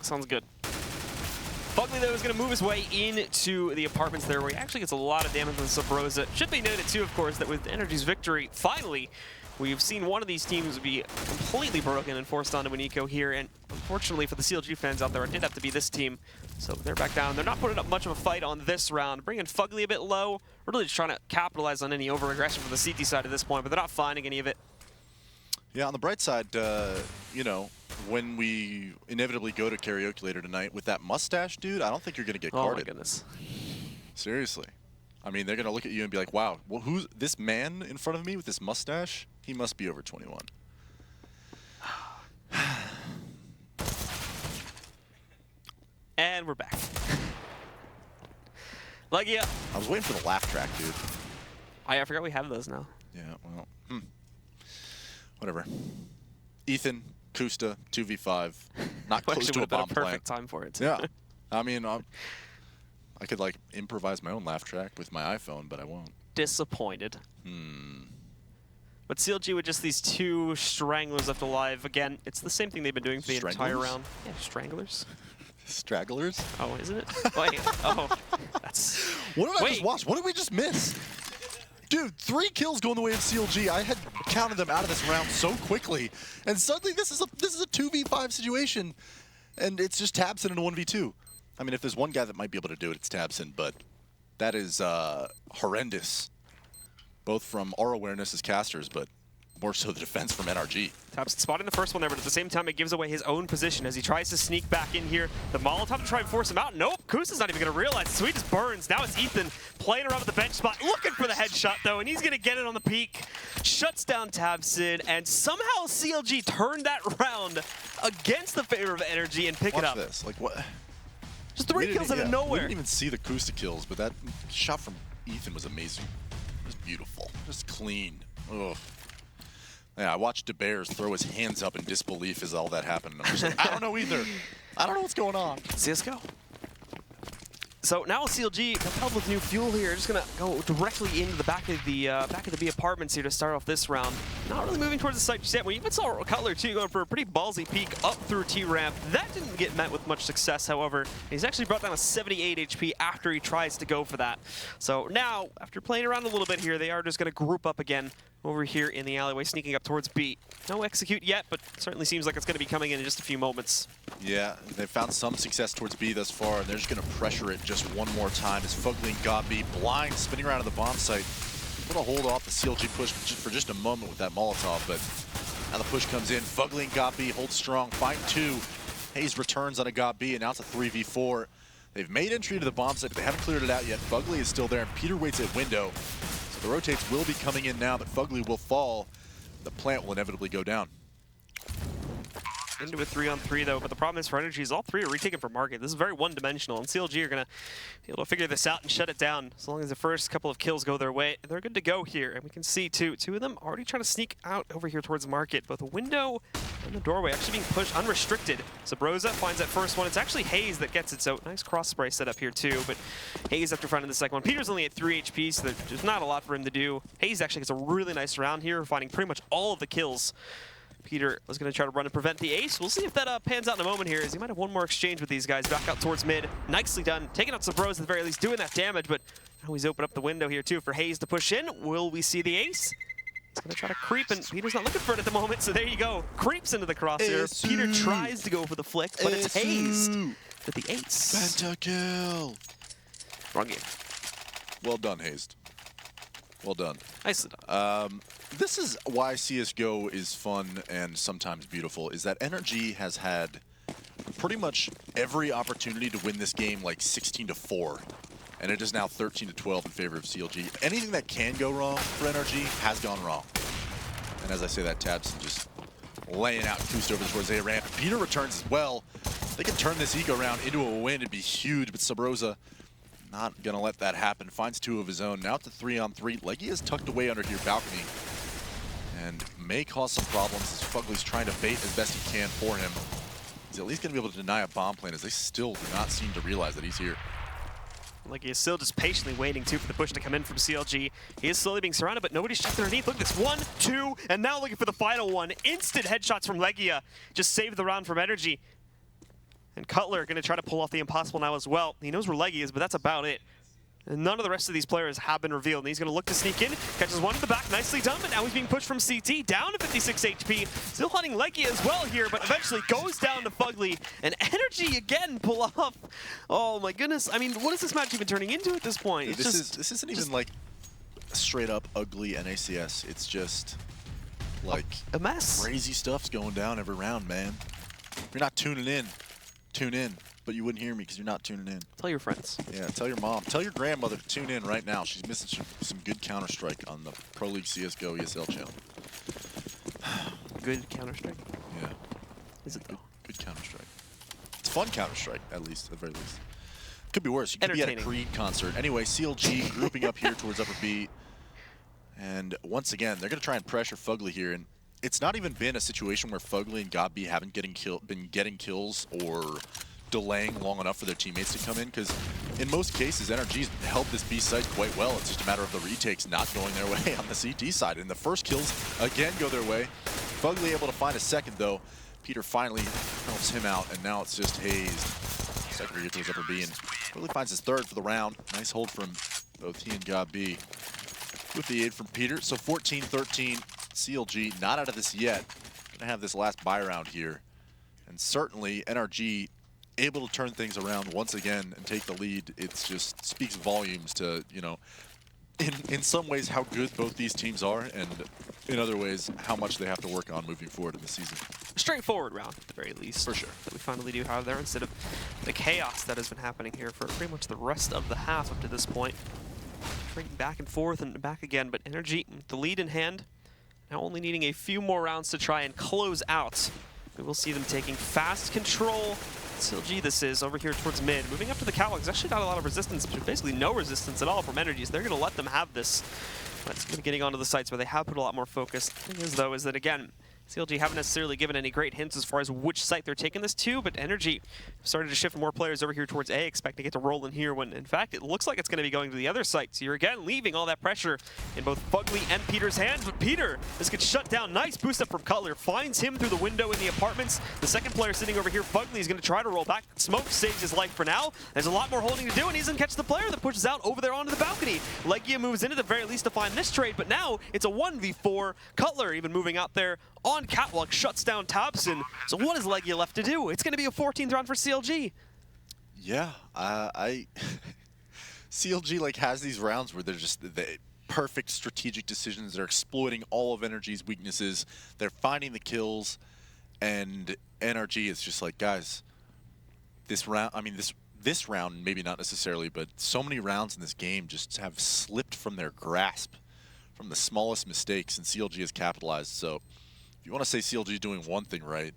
Sounds good. Fugly, though, is going to move his way into the apartments there, where he actually gets a lot of damage on Sabrosa. Should be noted, too, of course, that with NRG's victory, finally, we've seen one of these teams be completely broken and forced onto an eco here. And unfortunately for the CLG fans out there, it did have to be this team. So they're back down. They're not putting up much of a fight on this round. Bringing Fugly a bit low. We're really just trying to capitalize on any over-aggression from the CT side at this point, but they're not finding any of it. Yeah, on the bright side, you know, when we inevitably go to karaoke later tonight with that mustache, dude, I don't think you're going to get carded. Oh, my goodness. Seriously. I mean, they're going to look at you and be like, wow, well, who's this man in front of me with this mustache? He must be over 21. And we're back. Like, yeah. I was waiting for the laugh track, dude. I forgot we have those now. Yeah, well, whatever. Ethan, Kusta, 2v5. Not close to a bomb plant. Perfect time for it. Yeah. I mean, I could, like, improvise my own laugh track with my iPhone, but I won't. Disappointed. But CLG with just these two stranglers left alive. Again, it's the same thing they've been doing for the entire round. Yeah, stranglers. Stragglers? Oh, isn't it? Wait, oh, that's... What did I just watch? What did we just miss? Dude, 3 kills going the way of CLG. I had counted them out of this round so quickly, and suddenly this is a 2v5 situation, and it's just Tabson in a 1v2. I mean, if there's one guy that might be able to do it, it's Tabson, but that is horrendous, both from our awareness as casters, but more so the defense from NRG. Tabson spotting the first one there, but at the same time, it gives away his own position as he tries to sneak back in here. The Molotov to try and force him out. Nope, Kusa's not even going to realize. Sweet just burns. Now it's Ethan playing around with the bench spot, looking for the headshot, though, and he's going to get it on the peak. Shuts down Tabson, and somehow CLG turned that round against the favor of NRG and pick it up. Watch this. Like, what? Just 3 kills out of nowhere. We didn't even see the Kusta kills, but that shot from Ethan was amazing. It was beautiful. Just clean. Ugh. Yeah, I watched DeBears throw his hands up in disbelief as all that happened. I'm just like, I don't know either. I don't know what's going on. CSGO. So now CLG propelled with new fuel here. Just gonna go directly into the back of the B apartments here to start off this round. Not really moving towards the site just yet. We even saw Cutler too going for a pretty ballsy peek up through T-ramp. That didn't get met with much success, however. He's actually brought down a 78 HP after he tries to go for that. So now, after playing around a little bit here, they are just gonna group up again over here in the alleyway, sneaking up towards B. No execute yet, but certainly seems like it's going to be coming in just a few moments. Yeah, they've found some success towards B thus far, and they're just going to pressure it just one more time as Fugly got B blind, spinning around to the bomb site. Able to hold off the CLG push for just a moment with that Molotov, but now the push comes in. Fugly got B, holds strong, find 2. Hayes returns on a got B, and now it's a 3v4. They've made entry to the bomb site, but they haven't cleared it out yet. Fugly is still there, and Peter waits at window. The rotates will be coming in now, but Fugly will fall. The plant will inevitably go down. Into a 3-on-3 though, but the problem is for NRG is all 3 are retaken from market. This is very one-dimensional, and CLG are going to be able to figure this out and shut it down. As long as the first couple of kills go their way, they're good to go here. And we can see two of them already trying to sneak out over here towards the market. Both the window and the doorway actually being pushed unrestricted. Sabrosa finds that first one. It's actually Hayes that gets it, so nice cross spray set up here too. But Hayes after finding the second one. Peter's only at 3 HP, so there's not a lot for him to do. Hayes actually gets a really nice round here, finding pretty much all of the kills. Peter was going to try to run and prevent the ace. We'll see if that pans out in a moment here, as he might have one more exchange with these guys. Back out towards mid. Nicely done. Taking out some bros at the very least, doing that damage, but now he's opened up the window here too for Hayes to push in. Will we see the ace? He's going to try to creep, and Peter's not looking for it at the moment, so there you go. Creeps into the crosshair. Peter tries to go for the flick, but it's Hayes with the ace. Pentakill. Wrong game. Well done, Hayes. Well done. Nicely done. This is why CSGO is fun and sometimes beautiful, is that NRG has had pretty much every opportunity to win this game like 16-4, and it is now 13-12 in favor of CLG. Anything that can go wrong for NRG has gone wrong. And as I say that, Tabson just laying out Kusta over towards A ramp. Peter returns as well. They can turn this eco round into a win. It'd be huge, but Sabrosa not gonna let that happen. Finds 2 of his own. Now to 3-on-3. Leggy is tucked away under here balcony and may cause some problems as Fugly's trying to bait as best he can for him. He's at least going to be able to deny a bomb plant, as they still do not seem to realize that he's here. Like he is still just patiently waiting too for the push to come in from CLG. He is slowly being surrounded, but nobody's checked underneath. Look at this, 1, 2, and now looking for the final one. Instant headshots from Legia. Just saved the round from NRG. And Cutler going to try to pull off the impossible now as well. He knows where Legia is, but that's about it. And none of the rest of these players have been revealed. And he's going to look to sneak in, catches one at the back, nicely done, but now he's being pushed from CT, down to 56 HP. Still hunting Legia as well here, but eventually goes down to Fugly. And NRG again pull off. Oh my goodness. I mean, what is this match even turning into at this point? Dude, this isn't even like straight up ugly NACS. It's just like a mess. Crazy stuff's going down every round, man. If you're not tuning in, tune in. But you wouldn't hear me because you're not tuning in. Tell your friends. Yeah, tell your mom. Tell your grandmother to tune in right now. She's missing some good Counter-Strike on the Pro League CSGO ESL channel. Good Counter-Strike? Yeah. Is it though? Good Counter-Strike. It's fun Counter-Strike, at least, at the very least. Could be worse. You could be at a Creed concert. Anyway, CLG grouping up here towards upper B. And once again, they're going to try and pressure Fugly here. And it's not even been a situation where Fugly and GodB haven't been getting kills or delaying long enough for their teammates to come in, because in most cases NRG's held this B site quite well. It's just a matter of the retakes not going their way on the CT side, and the first kills again go their way. Fugly able to find a second though. Peter finally helps him out, and now it's just hazed. Second here towards upper B, and Fugly finds his third for the round. Nice hold from both he and GodB with the aid from Peter. So 14-13, CLG not out of this yet. Gonna have this last buy round here, and certainly NRG able to turn things around once again and take the lead. It just speaks volumes to, you know, in some ways how good both these teams are, and in other ways how much they have to work on moving forward in the season. Straightforward round, at the very least. For sure. That we finally do have there, instead of the chaos that has been happening here for pretty much the rest of the half up to this point. Trading back and forth and back again, but NRG, the lead in hand, now only needing a few more rounds to try and close out. We will see them taking fast control. CLG this is over here towards mid. Moving up to the catwalk. There's actually not a lot of resistance, but basically no resistance at all from NRG, so they're going to let them have this. But it's going to be getting onto the sites where they have put a lot more focus. The thing is, though, is that, again, CLG haven't necessarily given any great hints as far as which site they're taking this to, but NRG started to shift more players over here towards A, expecting it to roll in here when, in fact, it looks like it's going to be going to the other site. So you're, again, leaving all that pressure in both Fugly and Peter's hands, but Peter just gets shut down. Nice boost up from Cutler, finds him through the window in the apartments. The second player sitting over here, Fugly, is going to try to roll back. Smoke saves his life for now. There's a lot more holding to do, and he's going to catch the player that pushes out over there onto the balcony. Legia moves in at the very least to find this trade, but now it's a 1v4. Cutler even moving out there on catwalk, shuts down Thompson. So what is Legia left to do? It's going to be a 14th round for CLG. Yeah, CLG like has these rounds where they're just the perfect strategic decisions. They're exploiting all of NRG's weaknesses. They're finding the kills, and NRG is just like, guys, this round. I mean, this round maybe not necessarily, but so many rounds in this game just have slipped from their grasp from the smallest mistakes, and CLG has capitalized. So if you want to say CLG is doing one thing right,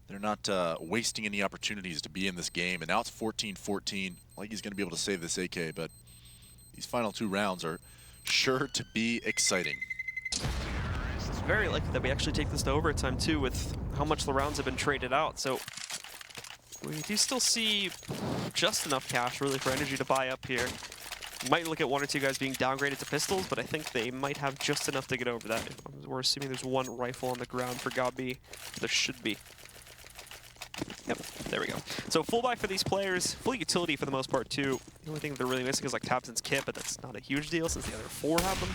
they're not wasting any opportunities to be in this game. And now it's 14-14. Like he's going to be able to save this AK, but these final two rounds are sure to be exciting. It's very likely that we actually take this to overtime too, with how much the rounds have been traded out. So we do still see just enough cash really for NRG to buy up here. Might look at one or two guys being downgraded to pistols, but I think they might have just enough to get over that. We're assuming there's one rifle on the ground for GodB. There should be. Yep, there we go. So full buy for these players, full utility for the most part too. The only thing they're really missing is like Tabson's kit, but that's not a huge deal since the other four have them.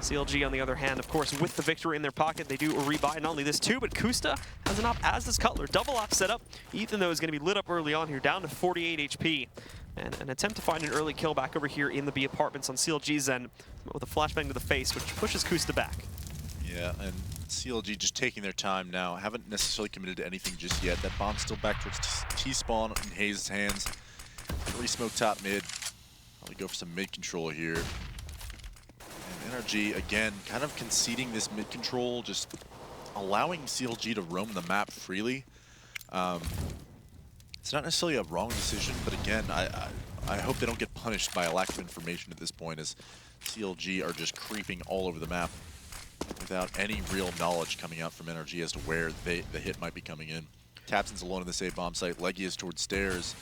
CLG on the other hand, of course, with the victory in their pocket, they do a rebuy. Not only this too, but Kusta has an op, as does Cutler. Double op setup. Ethan, though, is going to be lit up early on here, down to 48 HP. And an attempt to find an early kill back over here in the B apartments on CLG's end with a flashbang to the face, which pushes Kusta back. Yeah, and CLG just taking their time now. Haven't necessarily committed to anything just yet. That bomb's still back towards T-spawn in Hayes' hands. Really smoke top mid. Probably go for some mid control here. And NRG, again, kind of conceding this mid control, just allowing CLG to roam the map freely. It's not necessarily a wrong decision, but again, I hope they don't get punished by a lack of information at this point, as CLG are just creeping all over the map without any real knowledge coming out from NRG as to where the hit might be coming in. Tapson's alone in the save bomb site. Leggy is towards stairs.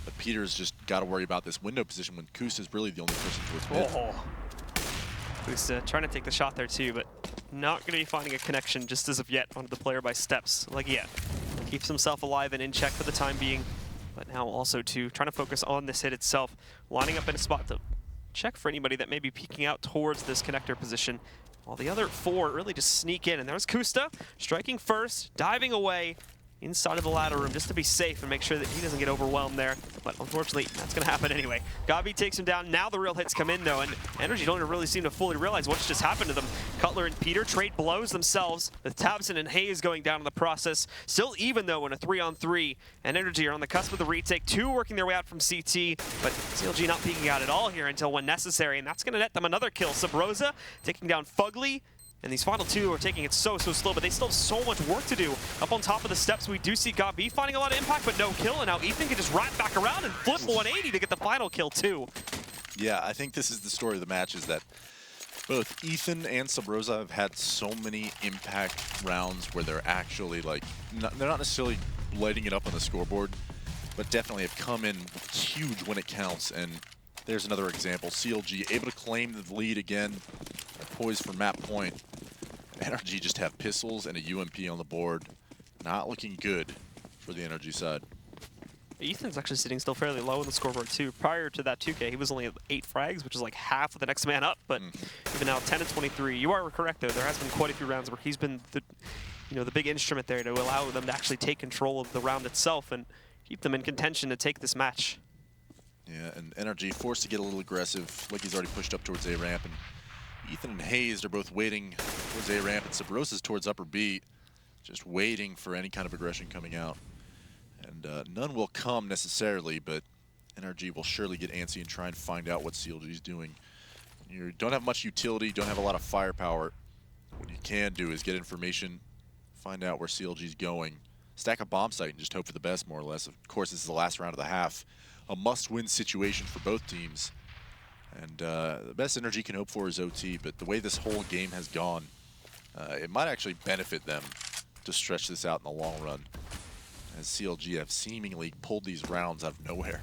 But Peter's just got to worry about this window position when Kus is really the only person towards mid. Oh. Kus trying to take the shot there too, but not going to be finding a connection just as of yet onto the player by steps. Leggy keeps himself alive and in check for the time being. But now also too, trying to focus on this hit itself. Lining up in a spot to check for anybody that may be peeking out towards this connector position. While the other 4 really just sneak in. And there's Kusta striking first, diving away inside of the ladder room just to be safe and make sure that he doesn't get overwhelmed there. But unfortunately, that's going to happen anyway. Gabi takes him down. Now the real hits come in, though, and NRG don't really seem to fully realize what's just happened to them. Cutler and Peter trade blows themselves, with Tabson and Hayes going down in the process. Still even, though, in a 3-on-3, and NRG are on the cusp of the retake. 2 working their way out from CT, but CLG not peeking out at all here until when necessary, and that's going to net them another kill. Sabrosa taking down Fugly. And these final 2 are taking it so slow, but they still have so much work to do. Up on top of the steps, we do see Gabi finding a lot of impact, but no kill. And now Ethan can just wrap back around and flip 180 to get the final kill, too. Yeah, I think this is the story of the match, is that both Ethan and Sabrosa have had so many impact rounds where they're actually, like, they're not necessarily lighting it up on the scoreboard, but definitely have come in huge when it counts. And there's another example. CLG able to claim the lead again, poised for map point. NRG just have pistols and a UMP on the board. Not looking good for the NRG side. Ethan's actually sitting still fairly low in the scoreboard too. Prior to that 2K, he was only at 8 frags, which is like half of the next man up. But even now, 10 and 23. You are correct though. There has been quite a few rounds where he's been the, the big instrument there to allow them to actually take control of the round itself and keep them in contention to take this match. Yeah, and NRG forced to get a little aggressive. Like he's already pushed up towards A ramp, and Ethan and Hayes are both waiting towards A ramp, and Sabrosa's towards upper B, just waiting for any kind of aggression coming out. And none will come necessarily, but NRG will surely get antsy and try and find out what CLG's doing. You don't have much utility, don't have a lot of firepower. What you can do is get information, find out where CLG's going, stack a bomb site, and just hope for the best, more or less. Of course, this is the last round of the half. A must-win situation for both teams. And the best NRG can hope for is OT, but the way this whole game has gone, it might actually benefit them to stretch this out in the long run, as CLG have seemingly pulled these rounds out of nowhere.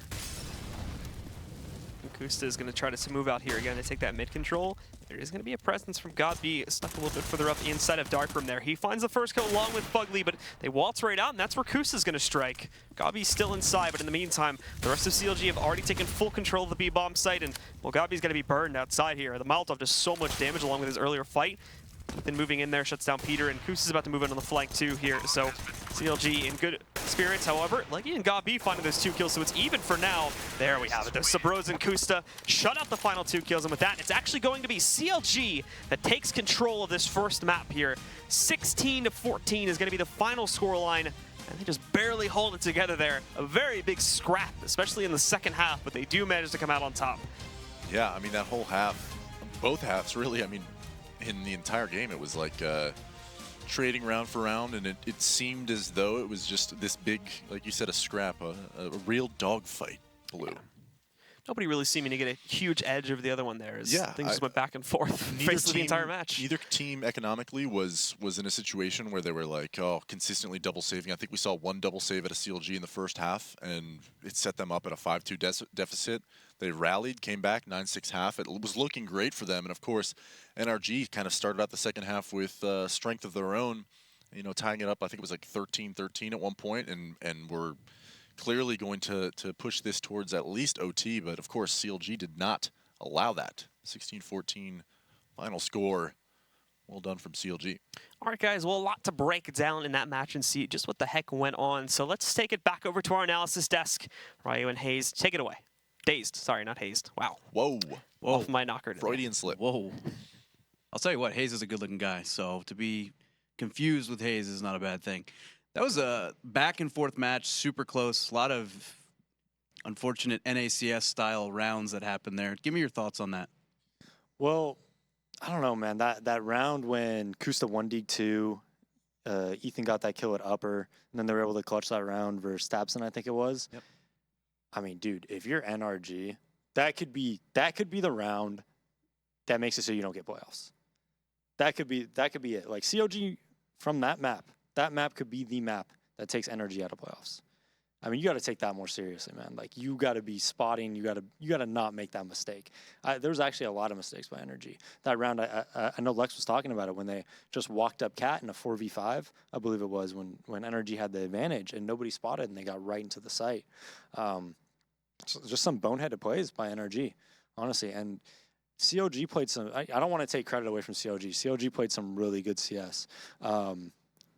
Kusta is going to try to move out here again to take that mid control. There is going to be a presence from Gabi stuck a little bit further up inside of Darkroom there. He finds the first kill along with Fugly, but they waltz right out, and that's where Kusta is going to strike. Gabi's still inside, but in the meantime, the rest of CLG have already taken full control of the B-bomb site, and, well, Gabi's going to be burned outside here. The Molotov does so much damage along with his earlier fight. Then moving in there, shuts down Peter, and Kusta's about to move in on the flank too here. So CLG in good spirits. However, Leggy and Gabi finding those 2 kills, so it's even for now. There we have it. There's Sabrosa and Kusta shut out the final 2 kills, and with that, it's actually going to be CLG that takes control of this first map here. 16-14 is going to be the final scoreline, and they just barely hold it together there. A very big scrap, especially in the second half, but they do manage to come out on top. Yeah, I mean, that whole half, both halves really, I mean, in the entire game, it was like trading round for round, and it seemed as though it was just this big, like you said, a scrap, a real dogfight. Blue. Yeah. Nobody really seeming to get a huge edge over the other one there. Yeah, things just went back and forth basically the entire match. Neither team economically was in a situation where they were like, oh, consistently double saving. I think we saw 1 double save at a CLG in the first half, and it set them up at a 5-2 deficit. They rallied, came back, 9-6 half. It was looking great for them, and of course, NRG kind of started out the second half with strength of their own, tying it up. I think it was like 13-13 at one point, and were clearly going to push this towards at least OT, but of course CLG did not allow that. 16-14 final score. Well done from CLG. All right, guys, well, a lot to break down in that match and see just what the heck went on. So let's take it back over to our analysis desk. Ryu and Hayes, take it away. Dazed. Sorry, not hazed. Wow. Whoa. Off my knocker. Freudian slip. Whoa. I'll tell you what, Hayes is a good-looking guy, so to be confused with Hayes is not a bad thing. That was a back-and-forth match, super close. A lot of unfortunate NACS-style rounds that happened there. Give me your thoughts on that. Well, I don't know, man. That round when Kusta 1-2, Ethan got that kill at upper, and then they were able to clutch that round versus Stabson, I think it was. Yep. I mean, dude, if you're NRG, that could be the round that makes it so you don't get playoffs. That could be it. Like CLG from that map could be the map that takes NRG out of playoffs. I mean, you got to take that more seriously, man. Like, you got to be spotting. You got to not make that mistake. There was actually a lot of mistakes by NRG. That round, I know Lex was talking about it when they just walked up Cat in a 4v5, I believe it was, when NRG had the advantage and nobody spotted and they got right into the site. So just some boneheaded plays by NRG, honestly. And CLG played some. I don't want to take credit away from CLG. CLG played some really good CS.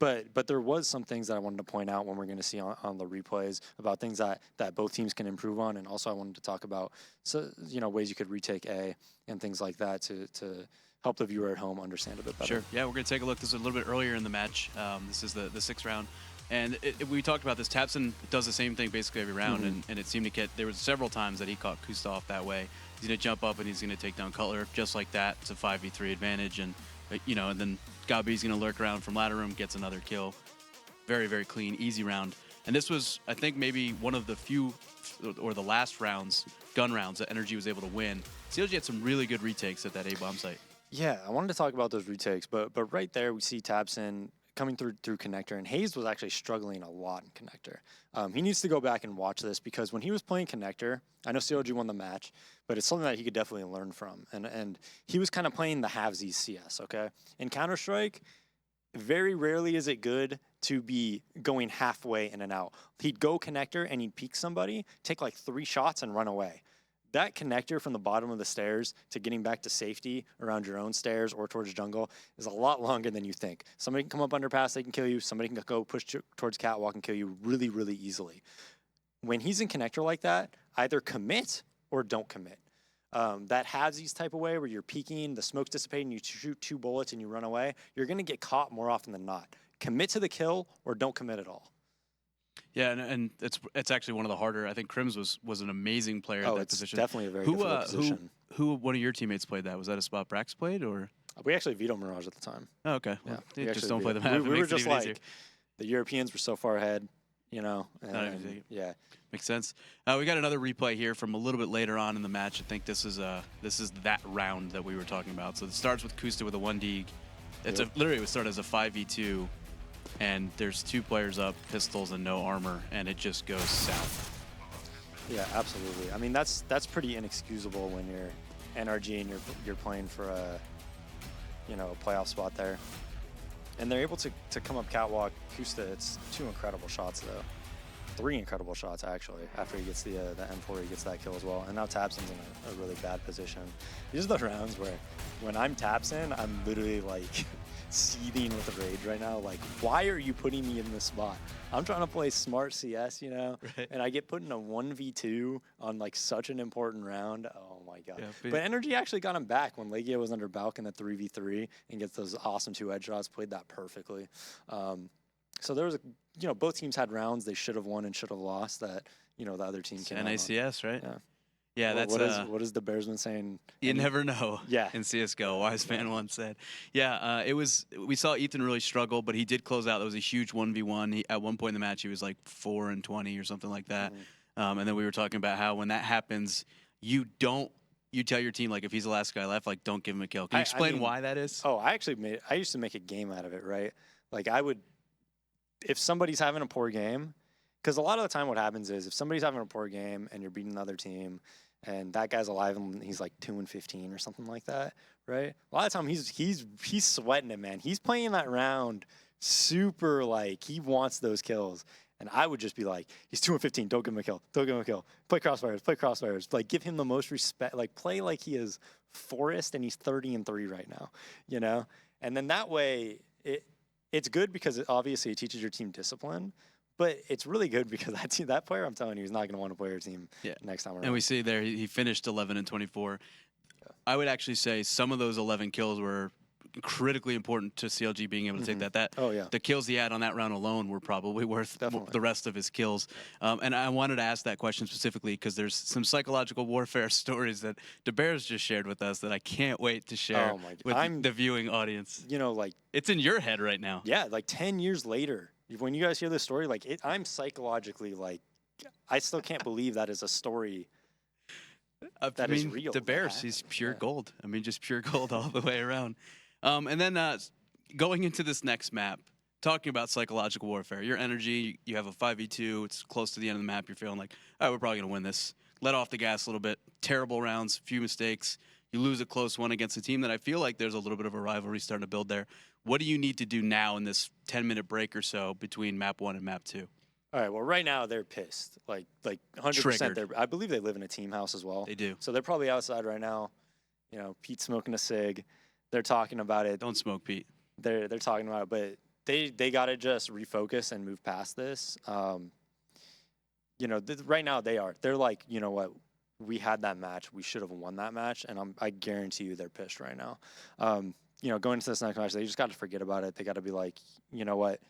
But there was some things that I wanted to point out when we're going to see on the replays about things that both teams can improve on, and also I wanted to talk about ways you could retake A and things like that to help the viewer at home understand a bit better. Sure. Yeah, we're going to take a look. This is a little bit earlier in the match. This is the sixth round. And we talked about this. Tabson does the same thing basically every round, and it seemed to get. There was several times that he caught Kusta off that way. He's going to jump up and he's going to take down Cutler just like that. It's a 5v3 advantage, and and then Gabi's going to lurk around from ladder room, gets another kill. Very, very clean, easy round. And this was, I think, maybe one of the few or the last rounds, gun rounds, that NRG was able to win. CLG had some really good retakes at that A-bomb site. Yeah, I wanted to talk about those retakes, but right there we see Tabson coming through Connector, and Hayes was actually struggling a lot in Connector. He needs to go back and watch this, because when he was playing Connector, I know CLG won the match, but it's something that he could definitely learn from. And he was kind of playing the halvesies CS, okay? In Counter-Strike, very rarely is it good to be going halfway in and out. He'd go Connector and he'd peek somebody, take like 3 shots and run away. That connector from the bottom of the stairs to getting back to safety around your own stairs or towards jungle is a lot longer than you think. Somebody can come up underpass, they can kill you. Somebody can go push towards catwalk and kill you really, really easily. When he's in connector like that, either commit or don't commit. That halvesies type of way where you're peeking, the smoke's dissipating, you shoot 2 bullets and you run away, you're going to get caught more often than not. Commit to the kill or don't commit at all. Yeah, and it's actually one of the harder. I think Crims was an amazing player at that position. Definitely a very difficult position. Who one of your teammates played that? Was that a spot Brax played, or? We actually vetoed Mirage at the time. Oh, okay. Well, yeah, just don't play the map. We were just like, the Europeans were so far ahead, and yeah. Makes sense. We got another replay here from a little bit later on in the match. I think this is that round that we were talking about. So it starts with Kusta with a 1D. It's literally it would start as a 5v2. And there's 2 players up, pistols and no armor, and it just goes south. Yeah, absolutely. I mean, that's pretty inexcusable when you're NRG and you're playing for a playoff spot there. And they're able to come up catwalk. Kusta, it's 2 incredible shots though. 3 incredible shots actually. After he gets the M4, he gets that kill as well. And now Tabson's in a really bad position. These are the rounds where when I'm Tabson, I'm literally like seething with rage right now. Like, why are you putting me in this spot? I'm trying to play smart CS, right. And I get put in a 1v2 on like such an important round. Oh my god. Yeah, but NRG actually got him back when Legia was under Balk in the 3v3 and gets those awesome 2 headshots. Played that perfectly. So there was both teams had rounds they should have won and should have lost that the other team came NACS, right? Yeah. Yeah, well, what is the Bearsman saying? You never know. Yeah. In CS:GO, Wise fan once said. Yeah, we saw Ethan really struggle, but he did close out. That was a huge 1v1. At one point in the match, he was like 4-20 or something like that. And then we were talking about how when that happens, you tell your team, like, if he's the last guy left, like, don't give him a kill. Can you explain why that is? Oh, I used to make a game out of it, right? Like, if somebody's having a poor game, because a lot of the time what happens is if somebody's having a poor game and you're beating another team and that guy's alive and he's like 2-15 or something like that, right? A lot of the time he's sweating it, man. He's playing that round super, like, he wants those kills. And I would just be like, he's 2-15, don't give him a kill. Don't give him a kill. Play crossfires. Like, give him the most respect. Like, play like he is Forrest and he's 30-3 right now, And then that way, it's good because obviously it teaches your team discipline. But it's really good because that player, I'm telling you, is not going to want to play your team next time around. And we see there, he finished 11-24. Yeah. I would actually say some of those 11 kills were critically important to CLG being able to take that. Oh, yeah. The kills he had on that round alone were probably worth the rest of his kills. And I wanted to ask that question specifically because there's some psychological warfare stories that DeBears just shared with us that I can't wait to share with the viewing audience. Like, it's in your head right now. Yeah, like 10 years later. When you guys hear this story, like, I'm psychologically, like, I still can't believe that is a story that is real. The Bears, he's pure gold. I mean, just pure gold all the way around. And then going into this next map, talking about psychological warfare. Your energy, you have a 5v2. It's close to the end of the map. You're feeling like, all right, we're probably going to win this. Let off the gas a little bit. Terrible rounds, few mistakes. You lose a close one against a team that I feel like there's a little bit of a rivalry starting to build there. What do you need to do now in this 10-minute break or so between map 1 and map 2? All right. Well, right now they're pissed. Like 100%. I believe they live in a team house as well. They do. So they're probably outside right now. You know, Pete's smoking a cig. They're talking about it. Don't smoke, Pete. They're talking about it, but they got to just refocus and move past this. You know, right now they're like, you know what, we had that match, we should have won that match, and I guarantee you they're pissed right now. You know, going into this next match, they just got to forget about it. They got to be like, you know what,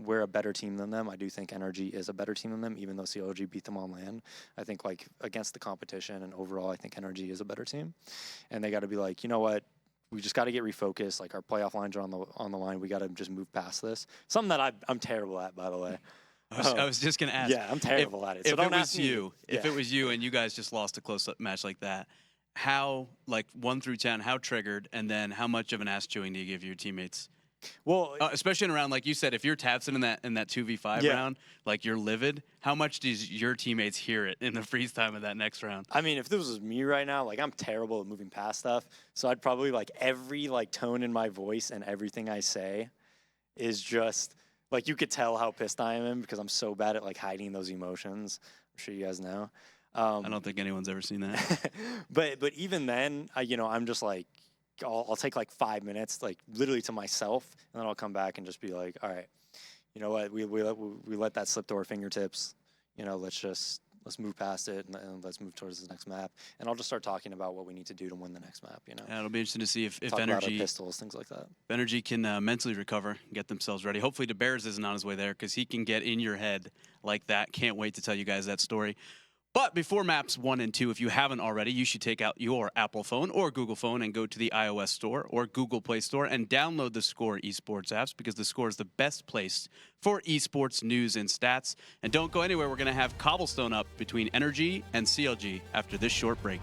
we're a better team than them. I do think NRG is a better team than them, even though CLG beat them on LAN. I think like against the competition and overall, I think NRG is a better team, and they got to be like, you know what. We just got to get refocused. Like our playoff lines are on the line. We got to just move past this. Something that I'm terrible at, by the way. I was just gonna ask. Yeah, I'm terrible at it. So if don't it was ask me. you, if it was you, and you guys just lost a close match like that, how, like 1 through 10, how triggered, and then how much of an ass chewing do you give your teammates? Well, especially in a round like you said, if you're Tabson in that 2v5 round, like you're livid. How much does your teammates hear it in the freeze time of that next round? I mean, if this was me right now, like I'm terrible at moving past stuff. So I'd probably like every like tone in my voice and everything I say is just like you could tell how pissed I am because I'm so bad at like hiding those emotions. I'm sure you guys know. I don't think anyone's ever seen that. but even then, you know, I'm just like. I'll take like 5 minutes, like literally to myself, and then I'll come back and just be like, all right, you know what, we let that slip to our fingertips. You know, let's move past it and let's move towards the next map. And I'll just start talking about what we need to do to win the next map. You know, yeah, it'll be interesting to see if talk NRG about our pistols, things like that. If NRG can mentally recover, get themselves ready. Hopefully, DeBears isn't on his way there because he can get in your head like that. Can't wait to tell you guys that story. But before maps 1 and 2, if you haven't already, you should take out your Apple phone or Google phone and go to the iOS store or Google Play Store and download the Score esports apps because the Score is the best place for esports news and stats. And don't go anywhere. We're going to have Cobblestone up between NRG and CLG after this short break.